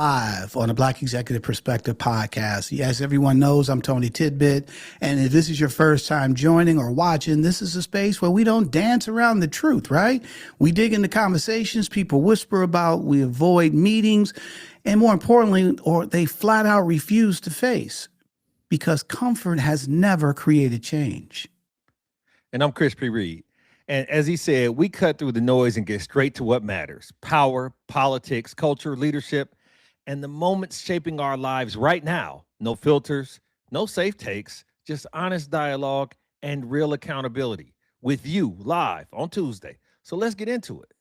Live on the Black Executive Perspective podcast. Yes, everyone knows I'm Tony Tidbit. And if this is your first time joining or watching, this is a space where we don't dance around the truth, right? We dig into conversations people whisper about, we avoid meetings, and more importantly, or they flat out refuse to face because comfort has never created change. And I'm Chris P. Reed. And as he said, we cut through the noise and get straight to what matters: power, politics, culture, leadership, and the moments shaping our lives right now. No filters, no safe takes, just honest dialogue and real accountability with you live on Tuesday. So let's get into it.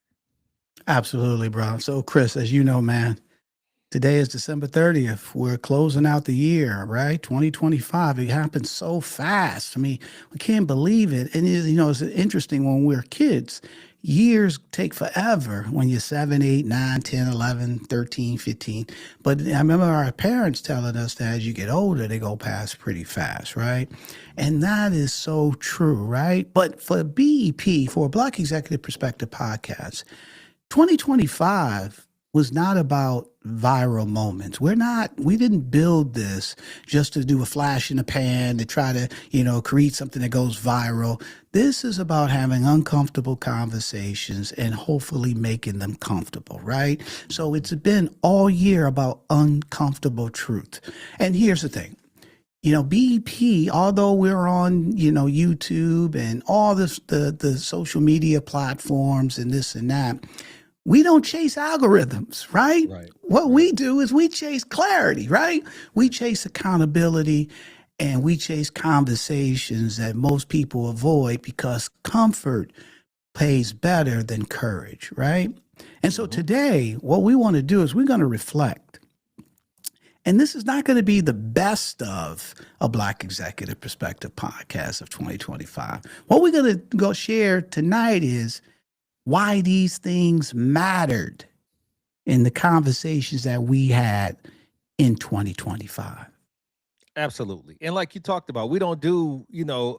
Absolutely, bro. So, Chris, as you know, man, today is December 30th. We're closing out the year, right? 2025. It happened so fast. I mean, we can't believe it. And, it's interesting when we're kids, years take forever when you're 7, 8, 9, 10, 11, 13, 15. But I remember our parents telling us that as you get older, they go past pretty fast, right? And that is so true, right? But for BEP, for a Black Executive Perspective podcast, 2025 was not about viral moments. We didn't build this just to do a flash in the pan to try to, create something that goes viral. This is about having uncomfortable conversations and hopefully making them comfortable, right? So it's been all year about uncomfortable truth. And here's the thing. BEP, although we're on, YouTube and all this, the social media platforms and this and that, we don't chase algorithms, right? What we do is we chase clarity, right? We chase accountability and we chase conversations that most people avoid because comfort pays better than courage, right? And so today, what we want to do is we're going to reflect. And this is not going to be the best of a Black Executive Perspective podcast of 2025. What we're going to go share tonight is why these things mattered in the conversations that we had in 2025. Absolutely. And like you talked about, we don't do,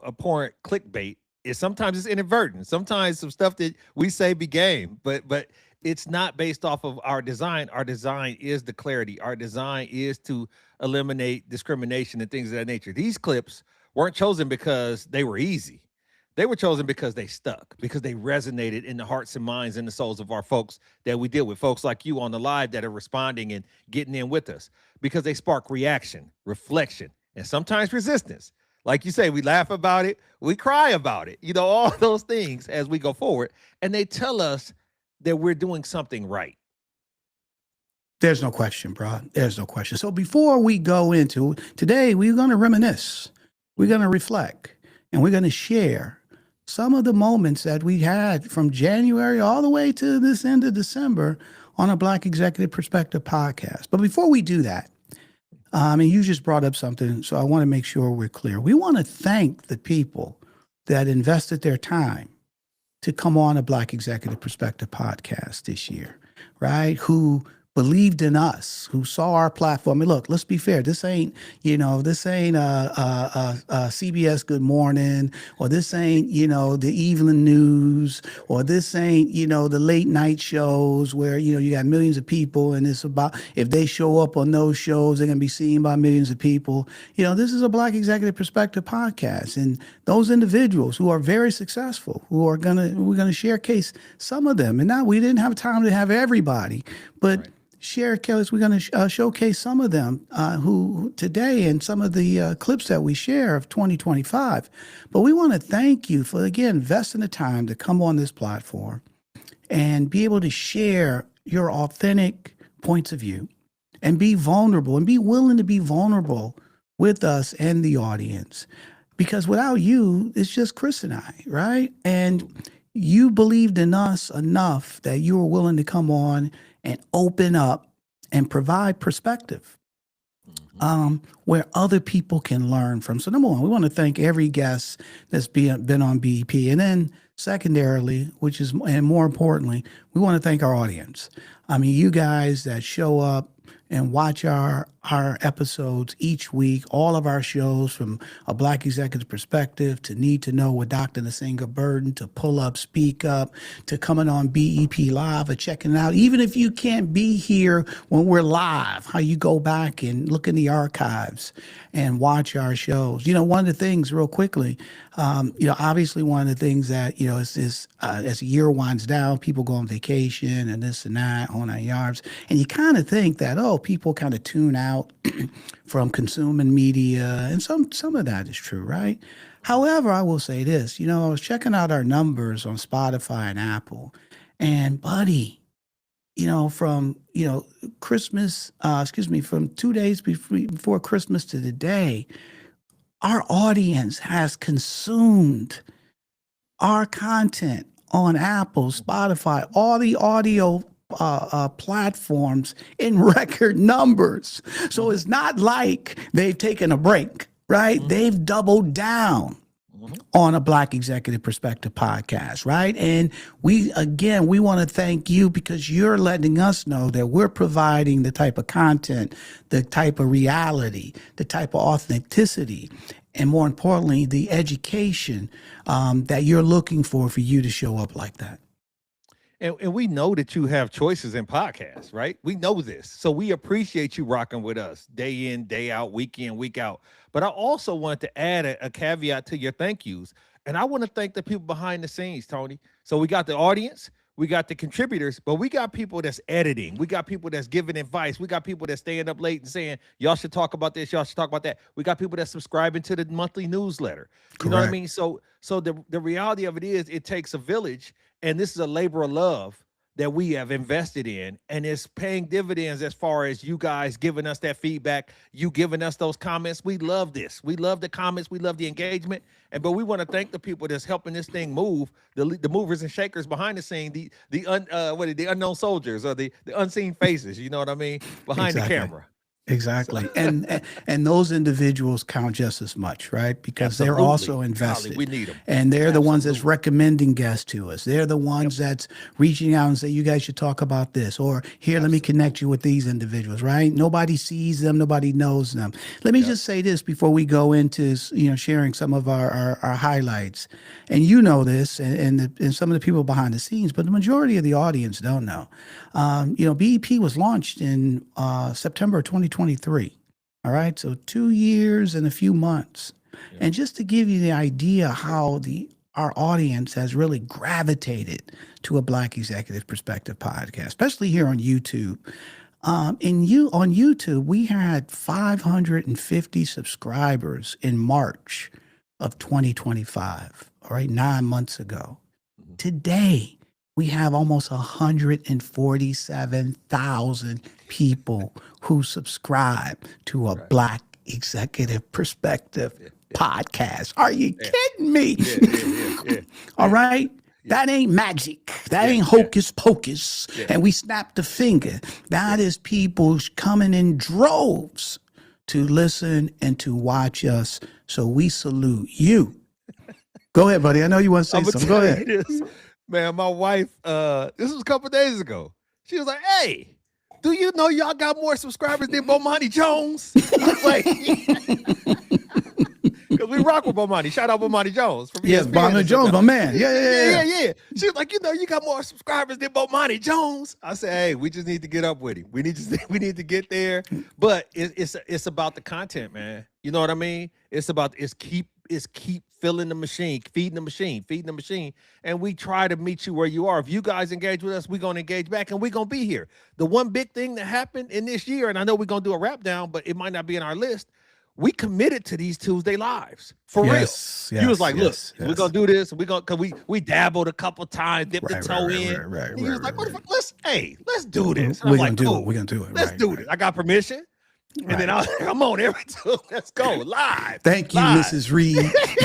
abhorrent clickbait. Sometimes it's inadvertent. Sometimes some stuff that we say be game, but it's not based off of our design. Our design is the clarity. Our design is to eliminate discrimination and things of that nature. These clips weren't chosen because they were easy. They were chosen because they stuck, because they resonated in the hearts and minds and the souls of our folks that we deal with, folks like you on the live that are responding and getting in with us, because they spark reaction, reflection, and sometimes resistance. Like you say, we laugh about it, we cry about it, all those things as we go forward. And they tell us that we're doing something right. There's no question, bro. There's no question. So before we go into today, we're going to reminisce, we're going to reflect, and we're going to share some of the moments that we had from January all the way to this end of December on a Black Executive Perspective podcast. But before we do that, and you just brought up something, so I want to make sure we're clear. We want to thank the people that invested their time to come on a Black Executive Perspective podcast this year, right? Who believed in us, who saw our platform. And look, let's be fair. This ain't, CBS Good Morning, or this ain't, the Evening News, or this ain't, the late night shows where, you got millions of people and it's about, if they show up on those shows, they're going to be seen by millions of people. This is a Black Executive Perspective podcast. And those individuals who are very successful, we're going to showcase some of them. And now we didn't have time to have everybody, but right. We're going to showcase some of them who today and some of the clips that we share of 2025. But we want to thank you for, again, investing the time to come on this platform and be able to share your authentic points of view and be vulnerable and be willing to be vulnerable with us and the audience. Because without you, it's just Chris and I, right? And you believed in us enough that you were willing to come on and open up and provide perspective where other people can learn from. So number one, we want to thank every guest that's been on BEP. And then secondarily, and more importantly, we want to thank our audience. I mean, you guys that show up and watch our our episodes each week, all of our shows from a Black executive perspective to Need to Know with Dr. Nasinga Burden to Pull Up, Speak Up to coming on BEP Live or checking it out. Even if you can't be here when we're live, how you go back and look in the archives and watch our shows. One of the things real quickly, obviously one of the things that, is as the year winds down, people go on vacation and this and that, on our yards. And you kind of think that, people kind of tune out from consuming media. And some of that is true, right? However, I will say this, I was checking out our numbers on Spotify and Apple, and buddy, from, Christmas, from 2 days before Christmas to today, our audience has consumed our content on Apple, Spotify, all the audio platforms in record numbers. So it's not like they've taken a break, right? They've doubled down on a Black Executive Perspective podcast, right? And we want to thank you because you're letting us know that we're providing the type of content, the type of reality, the type of authenticity, and more importantly, the education that you're looking for you to show up like that. And we know that you have choices in podcasts, right? We know this. So we appreciate you rocking with us day in, day out, week in, week out. But I also wanted to add a caveat to your thank yous. And I want to thank the people behind the scenes, Tony. So we got the audience, we got the contributors, but we got people that's editing. We got people that's giving advice. We got people that's staying up late and saying, y'all should talk about this, y'all should talk about that. We got people that's subscribing to the monthly newsletter. You know what I mean? So the reality of it is it takes a village. And this is a labor of love that we have invested in, and it's paying dividends as far as you guys giving us that feedback, you giving us those comments. We love this. We love the comments. We love the engagement. But we want to thank the people that's helping this thing move, the movers and shakers behind the scene, the unknown soldiers or the unseen faces. You know what I mean? Behind the camera. Exactly. And those individuals count just as much, right? Because they're also invested. We need them. And they're the ones that's recommending guests to us. They're the ones that's reaching out and say, you guys should talk about this, or here, let me connect you with these individuals, right? Nobody sees them. Nobody knows them. Let me just say this before we go into, sharing some of our highlights. And you know this, and some of the people behind the scenes, but the majority of the audience don't know. BEP was launched in September of 2023. All right. So 2 years and a few months. Yeah. And just to give you the idea how our audience has really gravitated to a Black Executive Perspective podcast, especially here on YouTube. On YouTube, we had 550 subscribers in March of 2025. All right. 9 months ago. Mm-hmm. Today, we have almost 147,000 people who subscribe to a Black Executive Perspective podcast. Are you kidding me? All right. That ain't magic. That ain't hocus pocus. And we snapped the finger. That is people coming in droves to listen and to watch us. So we salute you. Go ahead, buddy. I know you want to say something. Go ahead. Man, my wife, this was a couple of days ago. She was like, hey, do you know y'all got more subscribers than Bomani Jones? I was like, because we rock with Bomani. Shout out Bomani Jones. Yes, Bomani Jones, my man. Yeah. She was like, you got more subscribers than Bomani Jones. I said, hey, we just need to get up with him. We need to get there. But it's about the content, man. You know what I mean? It's keep filling the machine, feeding the machine. And we try to meet you where you are. If you guys engage with us, we're going to engage back and we're going to be here. The one big thing that happened in this year, and I know we're going to do a wrap down, but it might not be in our list. We committed to these Tuesday lives for real. You was like, look, we're going to do this. Cause we dabbled a couple times, dipped the toe in. And he was like, what the fuck? Let's do this. We're going to do it. We're going to do it. Let's do this. I got permission. And then I'm on every two. Let's go live. Thank you, Mrs. Reed.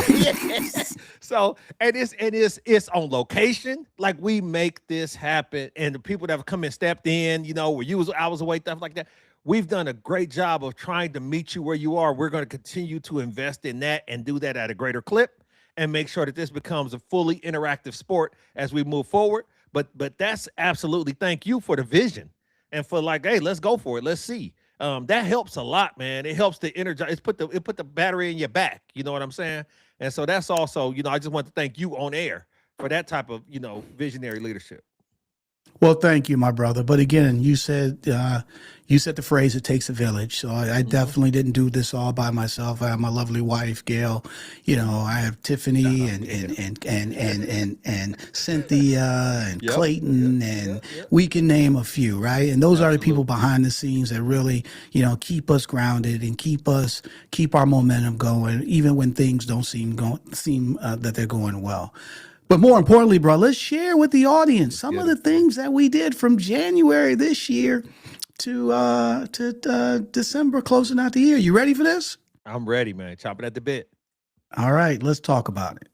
Yes. So, and it's on location. Like we make this happen, and the people that have come and stepped in, where you was hours away, stuff like that. We've done a great job of trying to meet you where you are. We're going to continue to invest in that and do that at a greater clip, and make sure that this becomes a fully interactive sport as we move forward. But that's absolutely, thank you for the vision and for like, hey, let's go for it. Let's see. That helps a lot, man. It helps to energize. It put the battery in your back. You know what I'm saying? And so that's also, I just want to thank you on air for that type of, visionary leadership. Well, thank you, my brother. But again, you said the phrase "it takes a village." So I definitely didn't do this all by myself. I have my lovely wife, Gail. I have Tiffany and Cynthia and Clayton, and we can name a few, right? And those are the people behind the scenes that really, keep us grounded and keep our momentum going, even when things don't seem that they're going well. But more importantly, bro, let's share with the audience some of the things that we did from January this year to December, closing out the year. You ready for this? I'm ready, man. Chop it at the bit. All right, let's talk about it.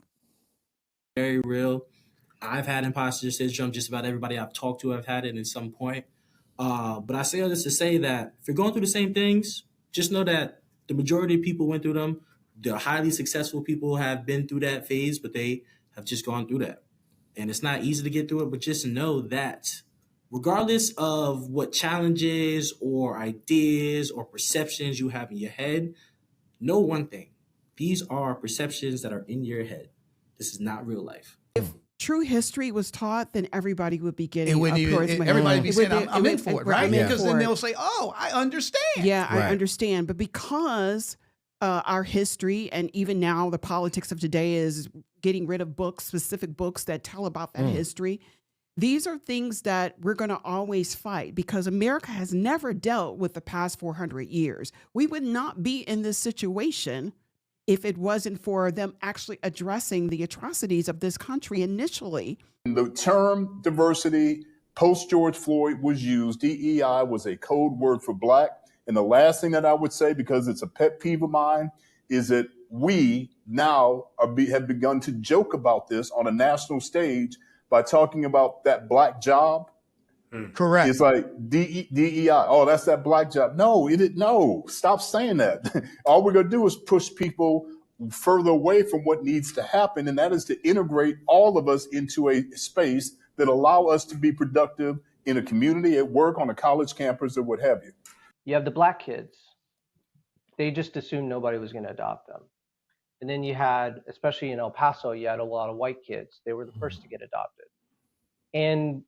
Very real. I've had imposter syndrome. Just about everybody I've talked to have had it at some point. But I say all this to say that if you're going through the same things, just know that the majority of people went through them. The highly successful people have been through that phase, but they have just gone through that. And it's not easy to get through it, but just know that regardless of what challenges or ideas or perceptions you have in your head, know one thing. These are perceptions that are in your head. This is not real life. If true history was taught, then everybody would be getting everybody would be saying, I'm in for it, right? I'm in Because for then it. they'll say, oh, I understand. Yeah, Right. I understand. But because our history and even now the politics of today is getting rid of specific books that tell about that history, these are things that we're going to always fight because America has never dealt with the past 400 years. We would not be in this situation if it wasn't for them actually addressing the atrocities of this country initially. The term diversity post George Floyd was used. DEI was a code word for Black. And the last thing that I would say, because it's a pet peeve of mine, is that we now have begun to joke about this on a national stage by talking about that Black job. Correct. It's like DEI. Oh, that's that Black job. No, no, stop saying that. All we're going to do is push people further away from what needs to happen. And that is to integrate all of us into a space that allow us to be productive in a community, at work, on a college campus, or what have you. You have the Black kids. They just assumed nobody was going to adopt them. And then you had, especially in El Paso, you had a lot of white kids. They were the first to get adopted. And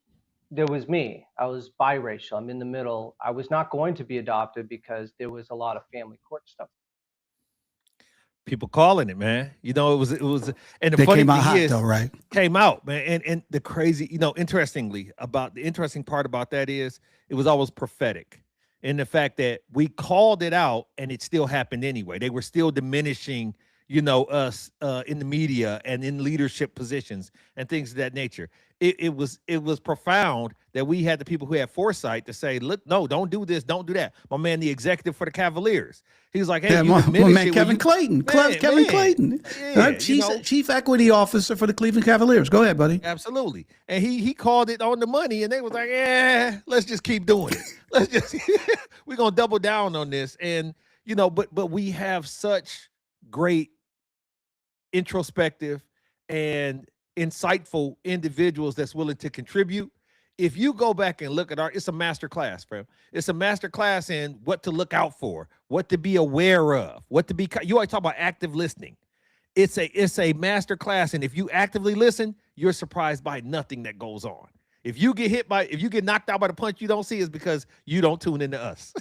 there was me. I was biracial. I'm in the middle. I was not going to be adopted because there was a lot of family court stuff. People calling it, man. It was, and the They funny came out thing hot is, though, right? came out, man. And the crazy, interestingly, the interesting part about that is it was always prophetic. In the fact that we called it out and it still happened anyway. They were still diminishing, us in the media and in leadership positions and things of that nature. It was profound that we had the people who had foresight to say, look, no, don't do this, don't do that. My man, the executive for the Cavaliers, he was like, hey, My man Kevin Clayton, Kevin Clayton, chief equity officer for the Cleveland Cavaliers. Go ahead, buddy. Absolutely. And he called it on the money, and they was like, yeah, let's just keep doing it. Let's just we're gonna double down on this. And but we have such great introspective and insightful individuals that's willing to contribute. If you go back and look at it's a master class, fam. It's a master class in what to look out for, what to be aware of, you always talk about active listening. It's a master class. And if you actively listen, you're surprised by nothing that goes on. If you get knocked out by the punch you don't see, is because you don't tune into us.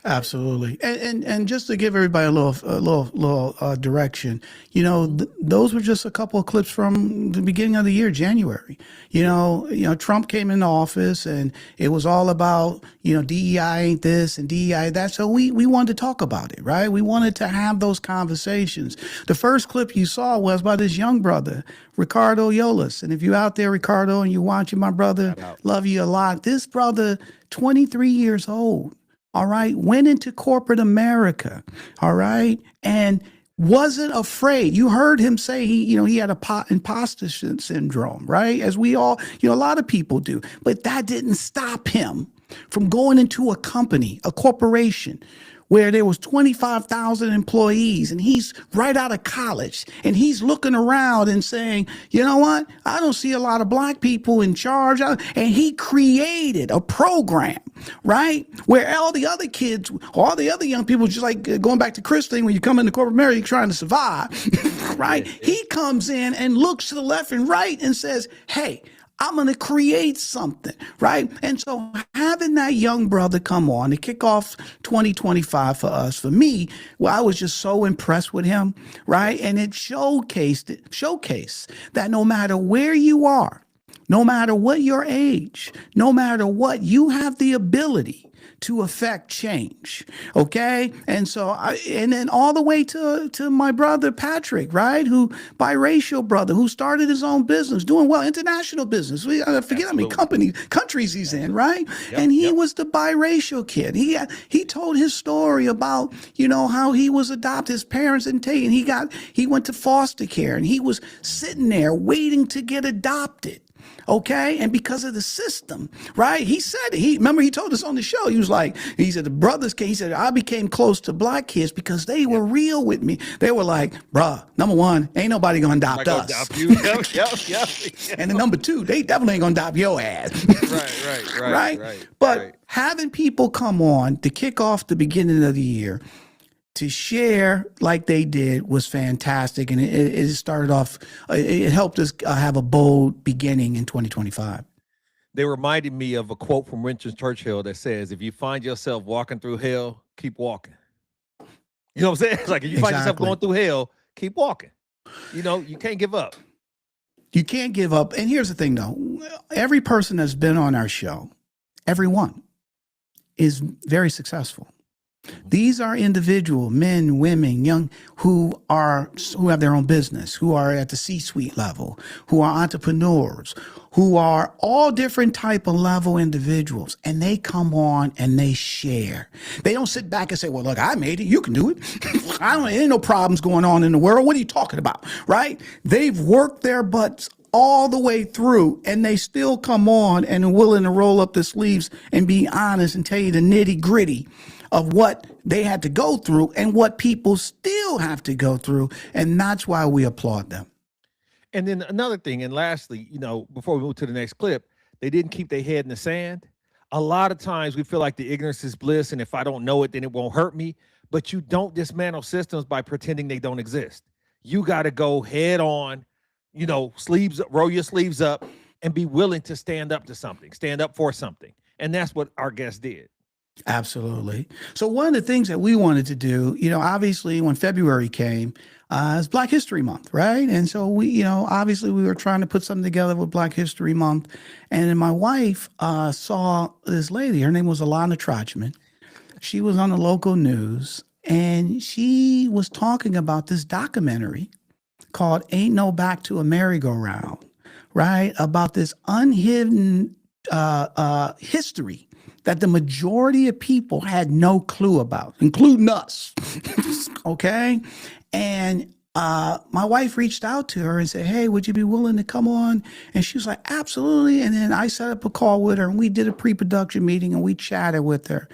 Absolutely. And just to give everybody a little direction, those were just a couple of clips from the beginning of the year, January. Trump came into office and it was all about, DEI ain't this and DEI that. So we wanted to talk about it, right? We wanted to have those conversations. The first clip you saw was by this young brother, Ricardo Yolas. And if you're out there, Ricardo, and you're watching, my brother, love you a lot. This brother, 23 years old. All right, went into corporate America, all right, and wasn't afraid. You heard him say he had a imposter syndrome, right? As we all, a lot of people do, but that didn't stop him from going into a company, a corporation, where there was 25,000 employees and he's right out of college and he's looking around and saying, you know what? I don't see a lot of black people in charge. And he created a program, right? Where all the other kids, all the other young people, just like going back to Chris thing, when you come into corporate America, you're trying to survive, right? He comes in and looks to the left and right and says, hey, I'm going to create something, right? And so having that young brother come on to kick off 2025 for us, for me, well, I was just so impressed with him, right? And it showcased that no matter where you are, no matter what your age, no matter what, you have the ability to affect change. Okay. And so and then all the way to my brother, Patrick, right? Who biracial brother who started his own business, doing well, international business. We forget how many countries he's in, right? And he was the biracial kid. He told his story about, you know, how he was adopted, his parents didn't take, and he went to foster care and he was sitting there waiting to get adopted. Okay. And because of the system, right? He said it. Remember he told us on the show, he said the brothers came, he said, I became close to black kids because they were real with me. They were like, bruh, number one, ain't nobody gonna adopt us. Adopt you. Yep. And then number two, they definitely ain't gonna adopt your ass. Right. But having people come on to kick off the beginning of the year to share like they did was fantastic. And it started off, it helped us have a bold beginning in 2025. They reminded me of a quote from Winston Churchill that says, if you find yourself walking through hell, keep walking. You know what I'm saying? It's like if you find yourself going through hell, keep walking. You know, you can't give up. You can't give up. And here's the thing though, every person that's been on our show, everyone is very successful. These are individual men, women, young who have their own business, who are at the C-suite level, who are entrepreneurs, who are all different type of level individuals, and they come on and they share. They don't sit back and say, well, look, I made it. You can do it. Ain't no problems going on in the world. What are you talking about? Right? They've worked their butts all the way through, and they still come on and are willing to roll up their sleeves and be honest and tell you the nitty gritty of what they had to go through and what people still have to go through. And that's why we applaud them. And then another thing, and lastly, you know, before we move to the next clip, they didn't keep their head in the sand. A lot of times we feel like the ignorance is bliss, and if I don't know it, then it won't hurt me. But you don't dismantle systems by pretending they don't exist. You got to go head on, you know, roll your sleeves up and be willing to stand up to something, stand up for something. And that's what our guest did. Absolutely. So one of the things that we wanted to do, you know, obviously when February came, it's Black History Month, right? And so we, you know, obviously we were trying to put something together with Black History Month. And then my wife saw this lady, her name was Alana Trotchman. She was on the local news and she was talking about this documentary called Ain't No Back to a Merry-Go-Round, right? About this unhidden history that the majority of people had no clue about, including us. Okay. And my wife reached out to her and said, hey, would you be willing to come on? And she was like, absolutely. And then I set up a call with her and we did a pre-production meeting and we chatted with her.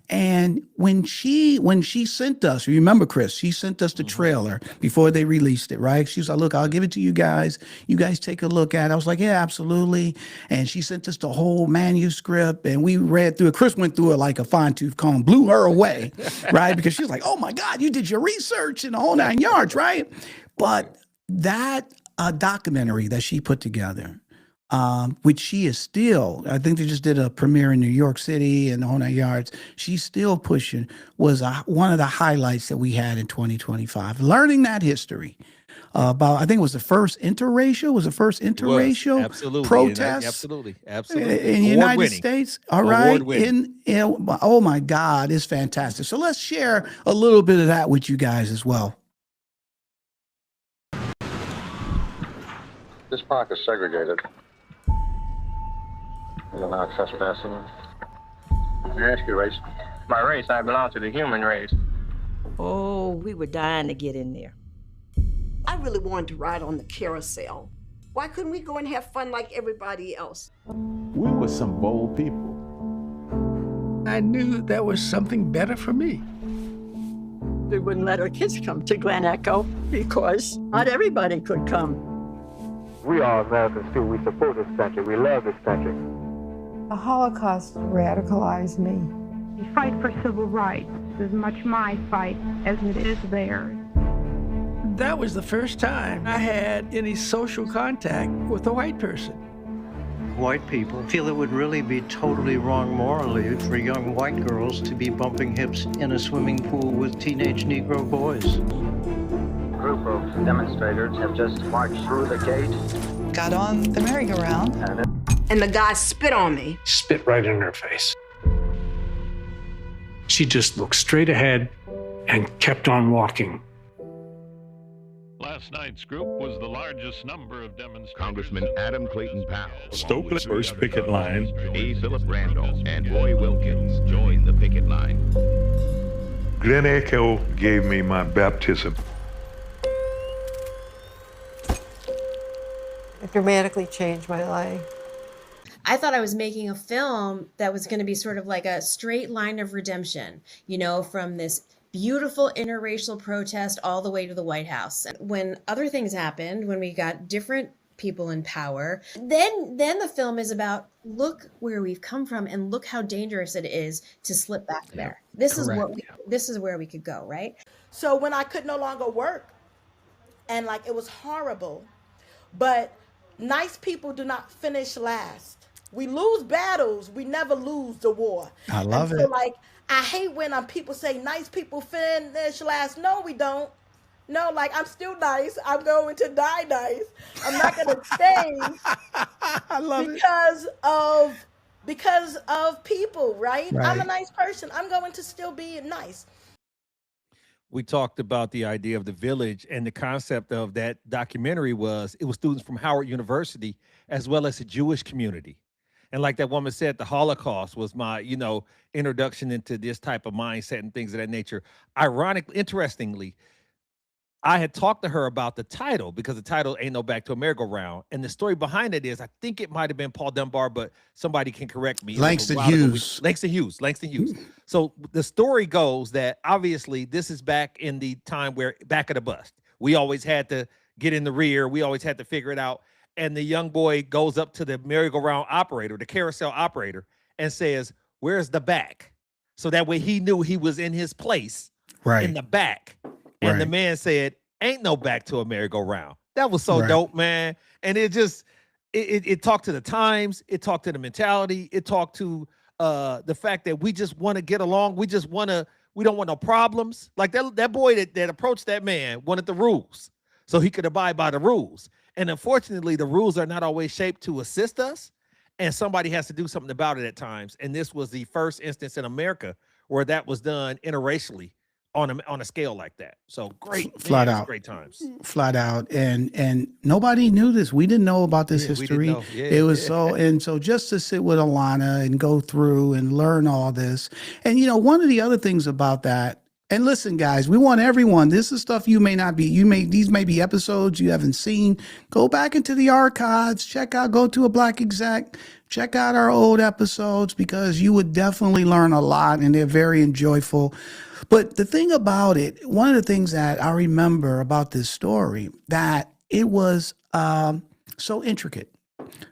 And when she sent us, remember, Chris, she sent us the trailer before they released it, right? She was like, look, I'll give it to you guys. You guys take a look at it. I was like, yeah, absolutely. And she sent us the whole manuscript and we read through it. Chris went through it like a fine tooth comb, blew her away, right? Because she was like, oh my God, you did your research and the whole 9 yards, right? But that documentary that she put together, which she is still, I think they just did a premiere in New York City and the whole 9 yards. She's still pushing, was one of the highlights that we had in 2025. Learning that history about, I think it was the first interracial, absolutely. protest. Absolutely. In the United States. All right. Oh my God, it's fantastic. So let's share a little bit of that with you guys as well. This park is segregated. You're not trespassing. I ask your race. My race, I belong to the human race. Oh, we were dying to get in there. I really wanted to ride on the carousel. Why couldn't we go and have fun like everybody else? We were some bold people. I knew there was something better for me. We wouldn't let our kids come to Glen Echo because not everybody could come. We are Americans too. We support this country. We love this country. The Holocaust radicalized me. The fight for civil rights is much my fight as it is theirs. That was the first time I had any social contact with a white person. White people feel it would really be totally wrong morally for young white girls to be bumping hips in a swimming pool with teenage Negro boys. A group of demonstrators have just marched through the gate. Got on the merry-go-round. And the guy spit on me. Spit right in her face. She just looked straight ahead and kept on walking. Last night's group was the largest number of demonstrators. Congressman Adam Clayton Powell, Stokely's first picket line. A. Philip Randolph, and Roy Wilkins joined the picket line. Glen Echo gave me my baptism. It dramatically changed my life. I thought I was making a film that was going to be sort of like a straight line of redemption, you know, from this beautiful interracial protest all the way to the White House. When other things happened, when we got different people in power, then the film is about look where we've come from and look how dangerous it is to slip back there. This is where we could go, right? So when I could no longer work and like it was horrible, but nice people do not finish last. We lose battles, we never lose the war. I love it. it. Like I hate when people say nice people finish last. No, we don't. No, like I'm still nice. I'm going to die nice. I'm not going to stay I love because of people, right? Right. I'm a nice person. I'm going to still be nice. We talked about the idea of the village, and the concept of that documentary was it was students from Howard University as well as the Jewish community. And like that woman said, the Holocaust was my, introduction into this type of mindset and things of that nature. Ironically, interestingly, I had talked to her about the title because the title Ain't No Back to a Merry-Go-Round. And the story behind it is, I think it might have been Paul Dunbar, but somebody can correct me. Langston Hughes. Langston Hughes. So the story goes that obviously this is back in the time where back of the bus. We always had to get in the rear. We always had to figure it out. And the young boy goes up to the merry-go-round operator, the carousel operator, and says, "Where's the back?" So that way he knew he was in his place in the back. And the man said, "Ain't no back to a merry-go-round." That was so dope, man. And it just, it talked to the times. It talked to the mentality. It talked to the fact that we just want to get along. We don't want no problems. Like that boy that approached that man wanted the rules so he could abide by the rules. And unfortunately, the rules are not always shaped to assist us, and somebody has to do something about it at times. And this was the first instance in America where that was done interracially on a scale like that. So great, flat out, great times, flat out. And nobody knew this. We didn't know about this history. It was so just to sit with Alana and go through and learn all this. And one of the other things about that. And listen, guys, we want everyone. This is stuff you may not be. These may be episodes you haven't seen. Go back into the archives. Go to a Black Exec. Check out our old episodes because you would definitely learn a lot and they're very enjoyable. But the thing about it, one of the things that I remember about this story, that it was so intricate.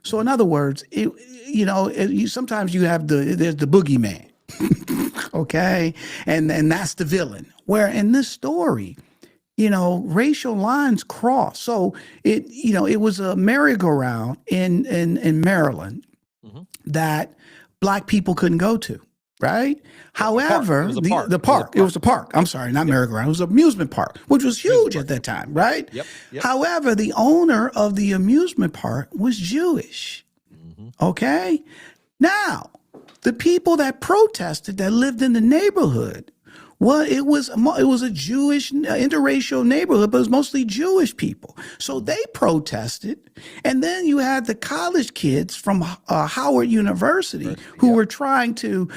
So in other words, sometimes you have there's the boogeyman. Okay. And that's the villain. Where in this story, racial lines cross. So it was a merry-go-round in Maryland that Black people couldn't go to. Right. However, the park, it was a park. I'm sorry, not merry-go-round. It was an amusement park, which was huge at that time. Right. Yep. However, the owner of the amusement park was Jewish. Okay. Now, the people that protested that lived in the neighborhood, well, it was a Jewish interracial neighborhood, but it was mostly Jewish people. So they protested. And then you had the college kids from Howard University who were trying to,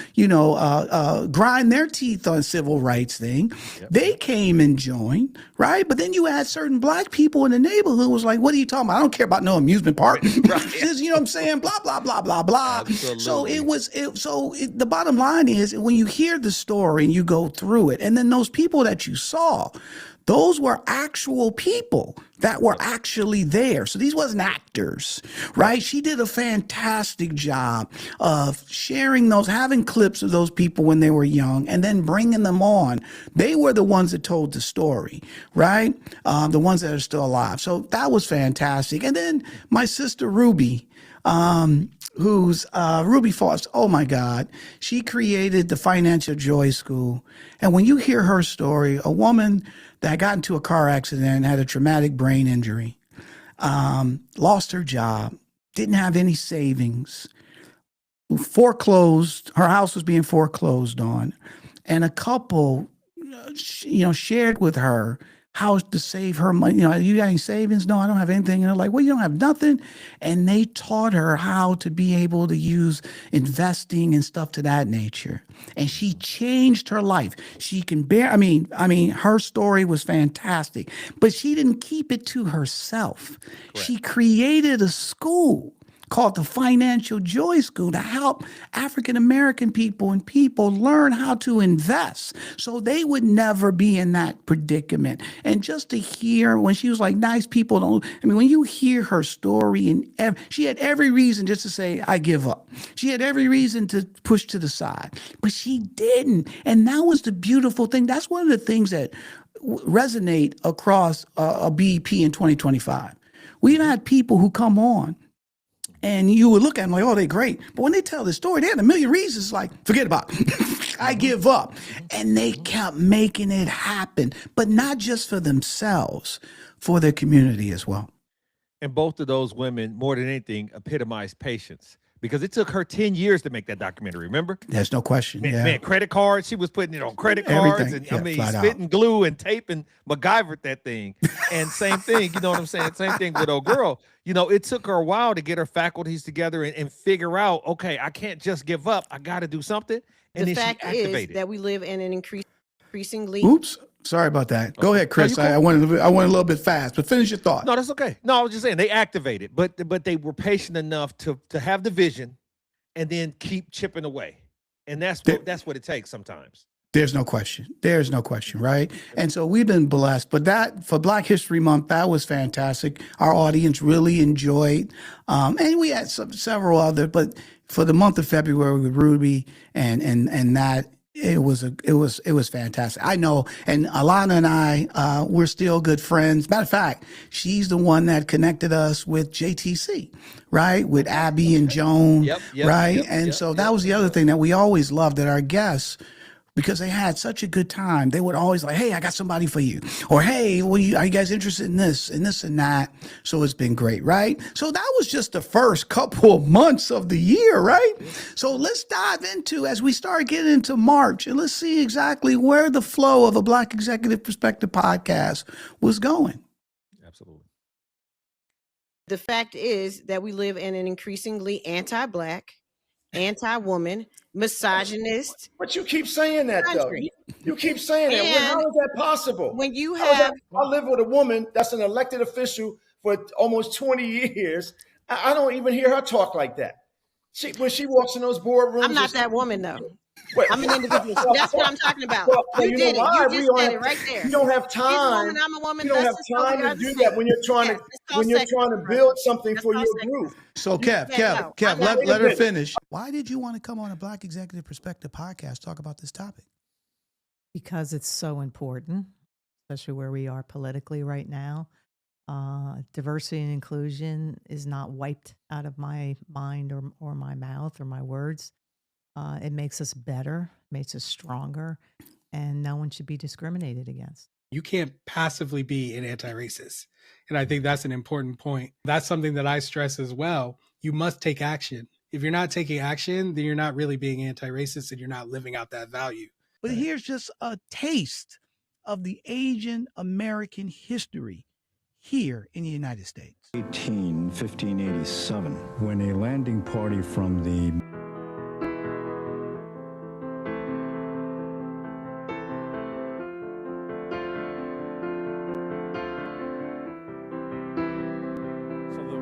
grind their teeth on civil rights thing. They came and joined, right? But then you had certain Black people in the neighborhood who was like, what are you talking about? I don't care about no amusement park. You know what I'm saying? Blah, blah, blah, blah, blah. Absolutely. So the bottom line is when you hear the story and you go through through it. And then those people that you saw, those were actual people that were actually there. So these wasn't actors, right? She did a fantastic job of sharing those, having clips of those people when they were young and then bringing them on. They were the ones that told the story, right? The ones that are still alive. So that was fantastic. And then my sister Ruby, who's Ruby Foster. Oh my God. She created the Financial Joy School. And when you hear her story, a woman that got into a car accident, had a traumatic brain injury, lost her job, didn't have any savings, foreclosed, her house was being foreclosed on. And a couple, shared with her how to save her money. You got any savings? No, I don't have anything. And they're like, well, you don't have nothing. And they taught her how to be able to use investing and stuff to that nature. And she changed her life. She can bear, her story was fantastic, but she didn't keep it to herself. Correct. She created a school called the Financial Joy School to help African-American people and people learn how to invest so they would never be in that predicament. And just to hear when she was like, nice people don't, when you hear her story, and she had every reason just to say, I give up. She had every reason to push to the side, but she didn't. And that was the beautiful thing. That's one of the things that resonate across a BEP in 2025. We've had people who come on and you would look at them like, oh, they're great. But when they tell the story, they had a million reasons like, forget about it. I give up. And they kept making it happen, but not just for themselves, for their community as well. And both of those women, more than anything, epitomized patience. Because it took her 10 years to make that documentary, remember? There's no question. Man, credit cards, she was putting it on credit cards. Everything. And spitting glue and tape and MacGyvered that thing. And same thing, you know what I'm saying? Same thing with old girl. It took her a while to get her faculties together and figure out, okay, I can't just give up. I got to do something. And the then fact she activated. is that we live in an increasingly. Oops. Sorry about that. Go ahead, Chris. I went a little bit fast, but finish your thought. No, that's okay. No, I was just saying they activated, but they were patient enough to have the vision and then keep chipping away. And that's what it takes sometimes. There's no question. There's no question, right? And so we've been blessed. But that, for Black History Month, that was fantastic. Our audience really enjoyed. And we had several other, but for the month of February with Ruby and that, it was fantastic. I know. And Alana and I, we're still good friends. Matter of fact, she's the one that connected us with JTC, right? With Abby and Joan, right? And so that was the other thing that we always loved, that our guests, because they had such a good time, they would always like, hey, I got somebody for you. Or, hey, are you guys interested in this and that? So it's been great, right? So that was just the first couple of months of the year, right? So let's dive into, as we start getting into March, and let's see exactly where the flow of a Black Executive Perspective podcast was going. Absolutely. The fact is that we live in an increasingly anti-Black, anti-woman, misogynist. But you keep saying that, country. though. You keep saying that. How is that possible? When you How is have, I live with a woman that's an elected official for almost 20 years. I don't even hear her talk like that. When she walks in those boardrooms. I'm not that woman, though. Wait. I'm an individual. That's what I'm talking about. Well, you did it. why? You just said it right there. You don't have time. I'm a woman. You don't have time to do that when you're trying to build something for your group. So Kev, let her finish. Why did you want to come on a Black Executive Perspective podcast, talk about this topic? Because it's so important, especially where we are politically right now. Diversity and inclusion is not wiped out of my mind or my mouth or my words. It makes us better, makes us stronger, and no one should be discriminated against. You can't passively be an anti-racist. And I think that's an important point. That's something that I stress as well. You must take action. If you're not taking action, then you're not really being anti-racist and you're not living out that value. But here's just a taste of the Asian American history here in the United States. 1587, when a landing party from the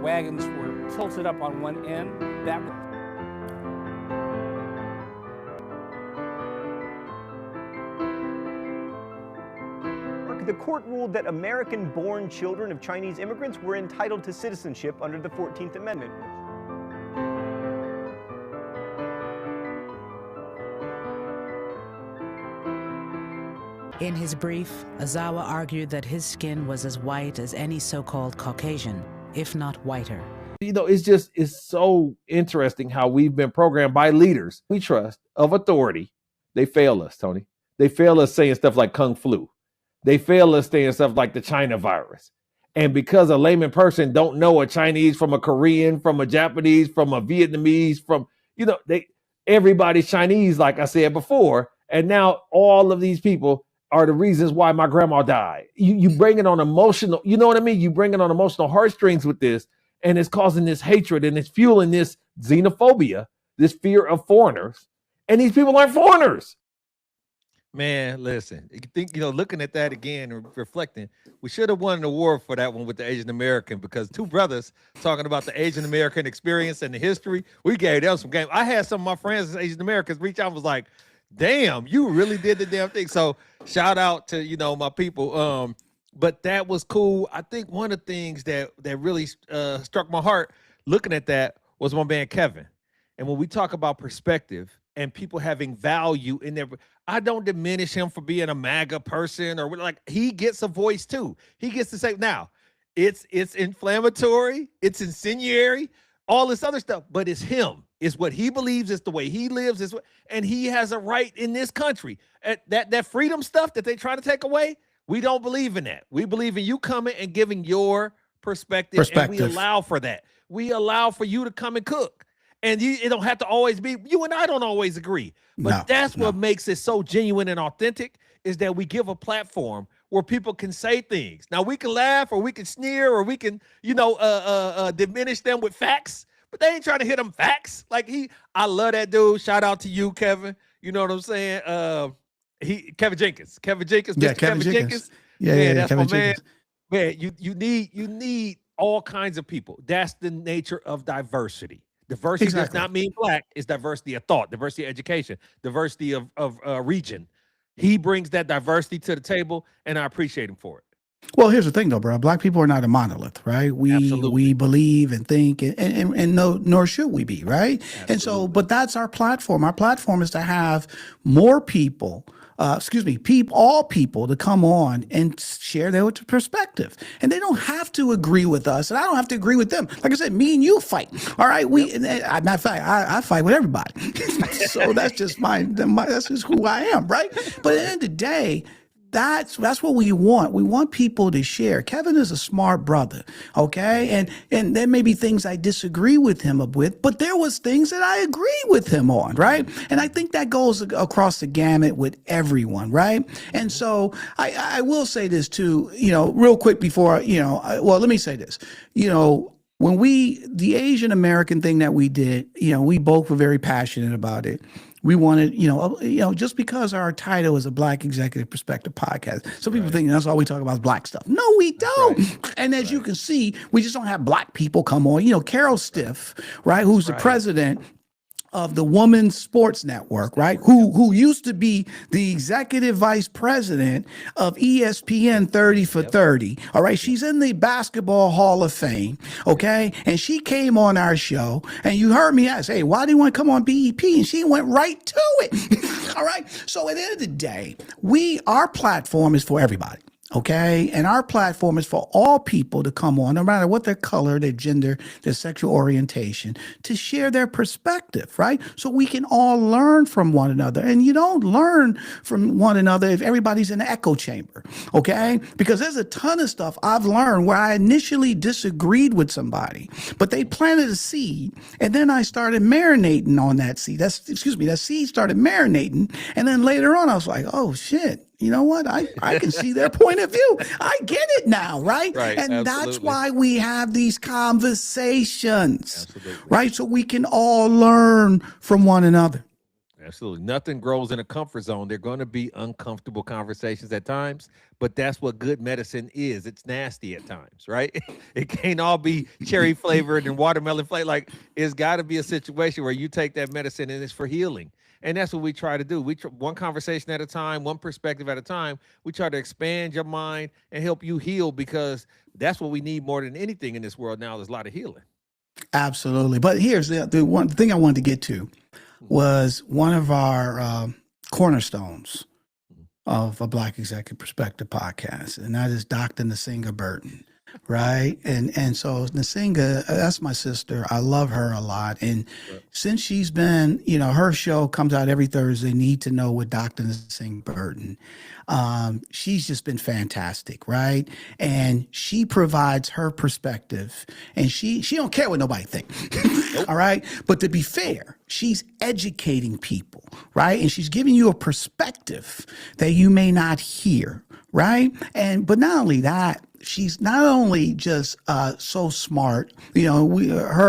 wagons were tilted up on one end. That the court ruled that American-born children of Chinese immigrants were entitled to citizenship under the 14th Amendment. In his brief, Ozawa argued that his skin was as white as any so-called Caucasian, if not whiter. You know, it's so interesting how we've been programmed by leaders we trust of authority. They fail us, Tony. They fail us saying stuff like Kung Flu. They fail us saying stuff like the China virus. And because a layman person don't know a Chinese from a Korean, from a Japanese, from a Vietnamese, from, everybody's Chinese, like I said before. And now all of these people are the reasons why my grandma died. You bring it on emotional, you know what I mean? You bring it on emotional heartstrings with this, and it's causing this hatred, and it's fueling this xenophobia, this fear of foreigners. And these people aren't foreigners. Man, listen, you think, looking at that again and reflecting, we should have won an award for that one with the Asian American, because two brothers talking about the Asian American experience and the history, we gave them some game. I had some of my friends as Asian Americans reach out and was like, damn, you really did the damn thing. So shout out to, my people. But that was cool. I think one of the things that really struck my heart looking at that was my man, Kevin. And when we talk about perspective and people having value in their, I don't diminish him for being a MAGA person or like, he gets a voice too. He gets to say, now it's inflammatory, it's incendiary, all this other stuff, but it's him. It's what he believes, it's the way he lives, and he has a right in this country. That freedom stuff that they try to take away, we don't believe in that. We believe in you coming and giving your perspective. And we allow for that. We allow for you to come and cook. And it don't have to always be, you and I don't always agree. But that's what makes it so genuine and authentic, is that we give a platform where people can say things. Now, we can laugh or we can sneer or we can, diminish them with facts, but they ain't trying to hit them facts. Like I love that dude. Shout out to you, Kevin. You know what I'm saying? Kevin Jenkins. Kevin Jenkins. Yeah, Mr. Kevin Jenkins. Yeah, that's Kevin my man. Jenkins. Man, you need all kinds of people. That's the nature of diversity. Diversity does not mean black. It's diversity of thought, diversity of education, diversity of region. He brings that diversity to the table, and I appreciate him for it. Well, here's the thing, though, bro. Black people are not a monolith, right? We believe and think, and no, nor should we be, right? Absolutely. And so, but that's our platform. Our platform is to have more people. All people to come on and share their perspective. And they don't have to agree with us, and I don't have to agree with them. Like I said, me and you fight. All right. Matter of fact, I fight with everybody. So that's just that's just who I am, right? But at the end of the day, that's what we want. We want people to share. Kevin is a smart brother, okay? And there may be things I disagree with him with, but there was things that I agree with him on, right? And I think that goes across the gamut with everyone, right? And so I will say this too, real quick before, let me say this, when the Asian American thing that we did, we both were very passionate about it. We wanted, just because our title is a Black Executive Perspective Podcast, some people think that's all we talk about is black stuff. No, we don't. Right. And as you can see, we just don't have black people come on. Carol Stiff, right, who's the president of the Women's Sports Network, right? Who used to be the executive vice president of ESPN 30 for 30. All right. She's in the Basketball Hall of Fame. Okay. And she came on our show and you heard me ask, hey, why do you want to come on BEP? And she went right to it. All right. So at the end of the day, our platform is for everybody. Okay. And our platform is for all people to come on, no matter what their color, their gender, their sexual orientation, to share their perspective, right? So we can all learn from one another. And you don't learn from one another if everybody's in an echo chamber. Okay. Because there's a ton of stuff I've learned where I initially disagreed with somebody, but they planted a seed. And then I started marinating on that seed. That seed started marinating. And then later on, I was like, oh shit. You know what? I can see their point of view. I get it now, right? And absolutely. That's why we have these conversations, right? So we can all learn from one another. Absolutely. Nothing grows in a comfort zone. They're going to be uncomfortable conversations at times, but that's what good medicine is. It's nasty at times, right? It can't all be cherry flavored and watermelon flavored. Like, it's got to be a situation where you take that medicine and it's for healing. And that's what we try to do. One conversation at a time, one perspective at a time. We try to expand your mind and help you heal, because that's what we need more than anything in this world now. There's a lot of healing. Absolutely. But here's the one thing I wanted to get to was one of our cornerstones of a Black Executive Perspective podcast, and that is Dr. Nsinga Burton, right? And so Nsinga, that's my sister. I love her a lot. And since she's been, her show comes out every Thursday, Need to Know with Dr. Nsinga Burton. She's just been fantastic, right? And she provides her perspective, and she don't care what nobody thinks. All right. But to be fair, she's educating people, right? And she's giving you a perspective that you may not hear, right? But not only that, she's not only just so smart, her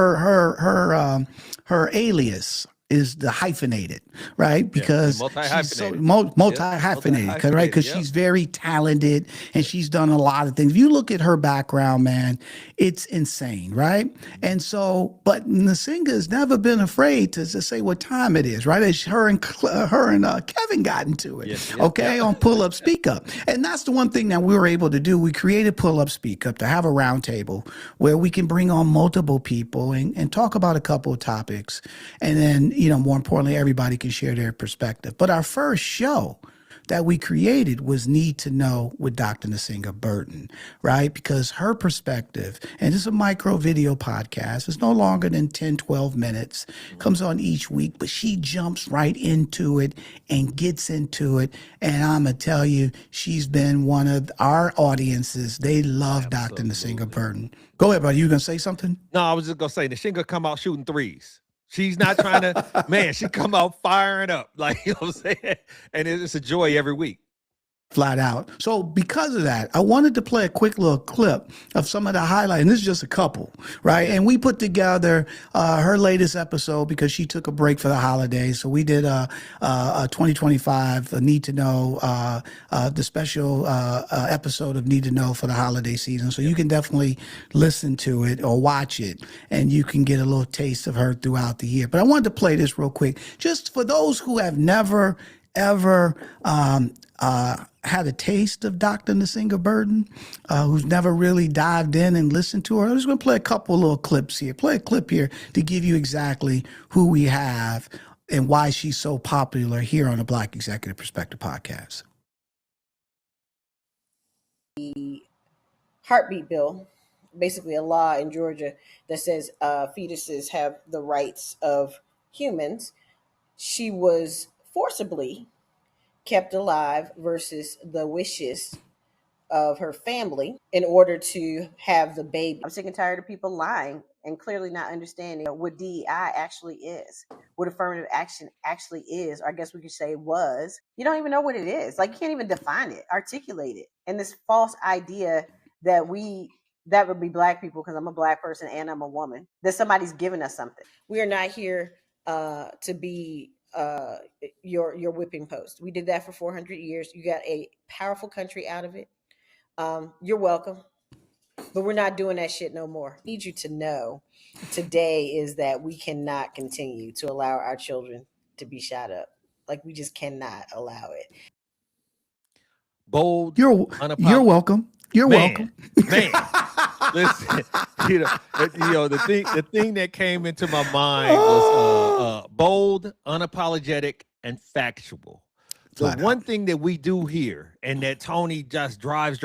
alias is the hyphenated, right? Because she's so multi-hyphenated, right? Because she's very talented and she's done a lot of things. If you look at her background, man, it's insane, right? And so, but Nsinga has never been afraid to say what time it is, right? As her and Kevin got into it, on Pull Up Speak Up. And that's the one thing that we were able to do. We created Pull Up Speak Up to have a roundtable where we can bring on multiple people and talk about a couple of topics. And then, more importantly, everybody can share their perspective. But our first show that we created was Need to Know with Dr. Nsinga Burton, right? Because her perspective, and this is a micro video podcast, it's no longer than 10, 12 minutes, comes on each week, but she jumps right into it and gets into it. And I'm going to tell you, she's been one of our audiences. They love Dr. Nsinga Burton. Go ahead, buddy. You going to say something? No, I was just going to say, Nsinga come out shooting threes. She's not trying to, man, she come out firing up. Like, you know what I'm saying? And it's a joy every week. Flat out. So because of that, I wanted to play a quick little clip of some of the highlights. And this is just a couple, right? And we put together her latest episode because she took a break for the holidays. So we did a 2025 Need to Know, the special episode of Need to Know for the holiday season. So you can definitely listen to it or watch it, and you can get a little taste of her throughout the year. But I wanted to play this real quick, just for those who have never, ever had a taste of Dr. Nsinga Burton, who's never really dived in and listened to her. I'm just going to play a couple little clips here. Play a clip here to give you exactly who we have and why she's so popular here on the Black Executive Perspective podcast. The heartbeat bill, basically a law in Georgia that says fetuses have the rights of humans. She was forcibly kept alive versus the wishes of her family in order to have the baby. I'm sick and tired of people lying and clearly not understanding what DEI actually is, what affirmative action actually is, or I guess we could say was. You don't even know what it is. Like, you can't even define it, articulate it. And this false idea that that would be Black people, because I'm a Black person and I'm a woman, that somebody's giving us something. We are not here to be your whipping post. We did that for 400 years. You got a powerful country out of it. You're welcome, but we're not doing that shit no more. I need you to know today is that we cannot continue to allow our children to be shot up. Like, we just cannot allow it. Bold. You're welcome. You're welcome. Man, listen, the thing that came into my mind was bold, unapologetic, and factual. The one thing that we do here, and that Tony just drives,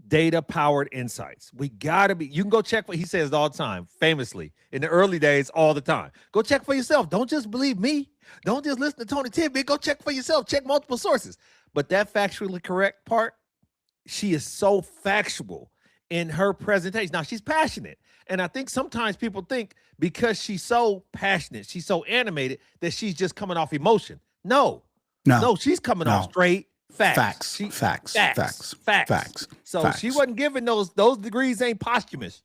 data-powered insights. We gotta be. You can go check what he says all the time, famously in the early days, all the time. Go check for yourself. Don't just believe me. Don't just listen to Tony Tidbit. Go check for yourself. Check multiple sources. But that factually correct part, she is so factual in her presentation. Now, she's passionate. And I think sometimes people think because she's so passionate, she's so animated, that she's just coming off emotion. No, she's coming off straight facts. Facts. So she wasn't giving those degrees ain't posthumous.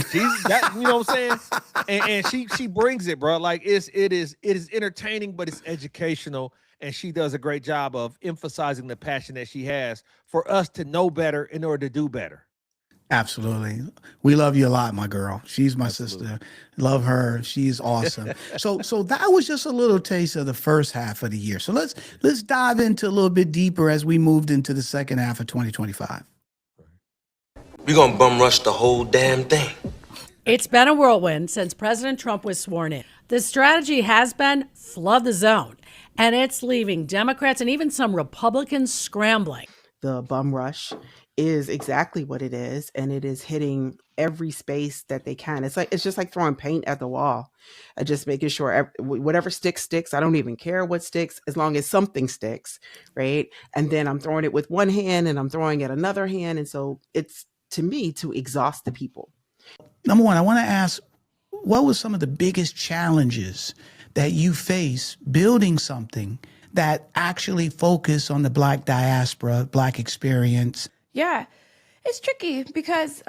She's that, you know what I'm saying? And she brings it, bro. Like it is entertaining, but it's educational. And she does a great job of emphasizing the passion that she has for us to know better in order to do better. Absolutely. We love you a lot, my girl. She's my sister. Love her. She's awesome. So that was just a little taste of the first half of the year. So let's dive into a little bit deeper as we moved into the second half of 2025. We're gonna bum rush the whole damn thing. It's been a whirlwind since President Trump was sworn in. The strategy has been flood the zone, and it's leaving Democrats and even some Republicans scrambling. The bum rush is exactly what it is, and it is hitting every space that they can. It's just like throwing paint at the wall, just making sure whatever sticks. I don't even care what sticks, as long as something sticks, right? And then I'm throwing it with one hand and I'm throwing it another hand, and so it's, to me, to exhaust the people. Number one, I want to ask, what were some of the biggest challenges that you face building something that actually focus on the Black diaspora, Black experience? Yeah, it's tricky because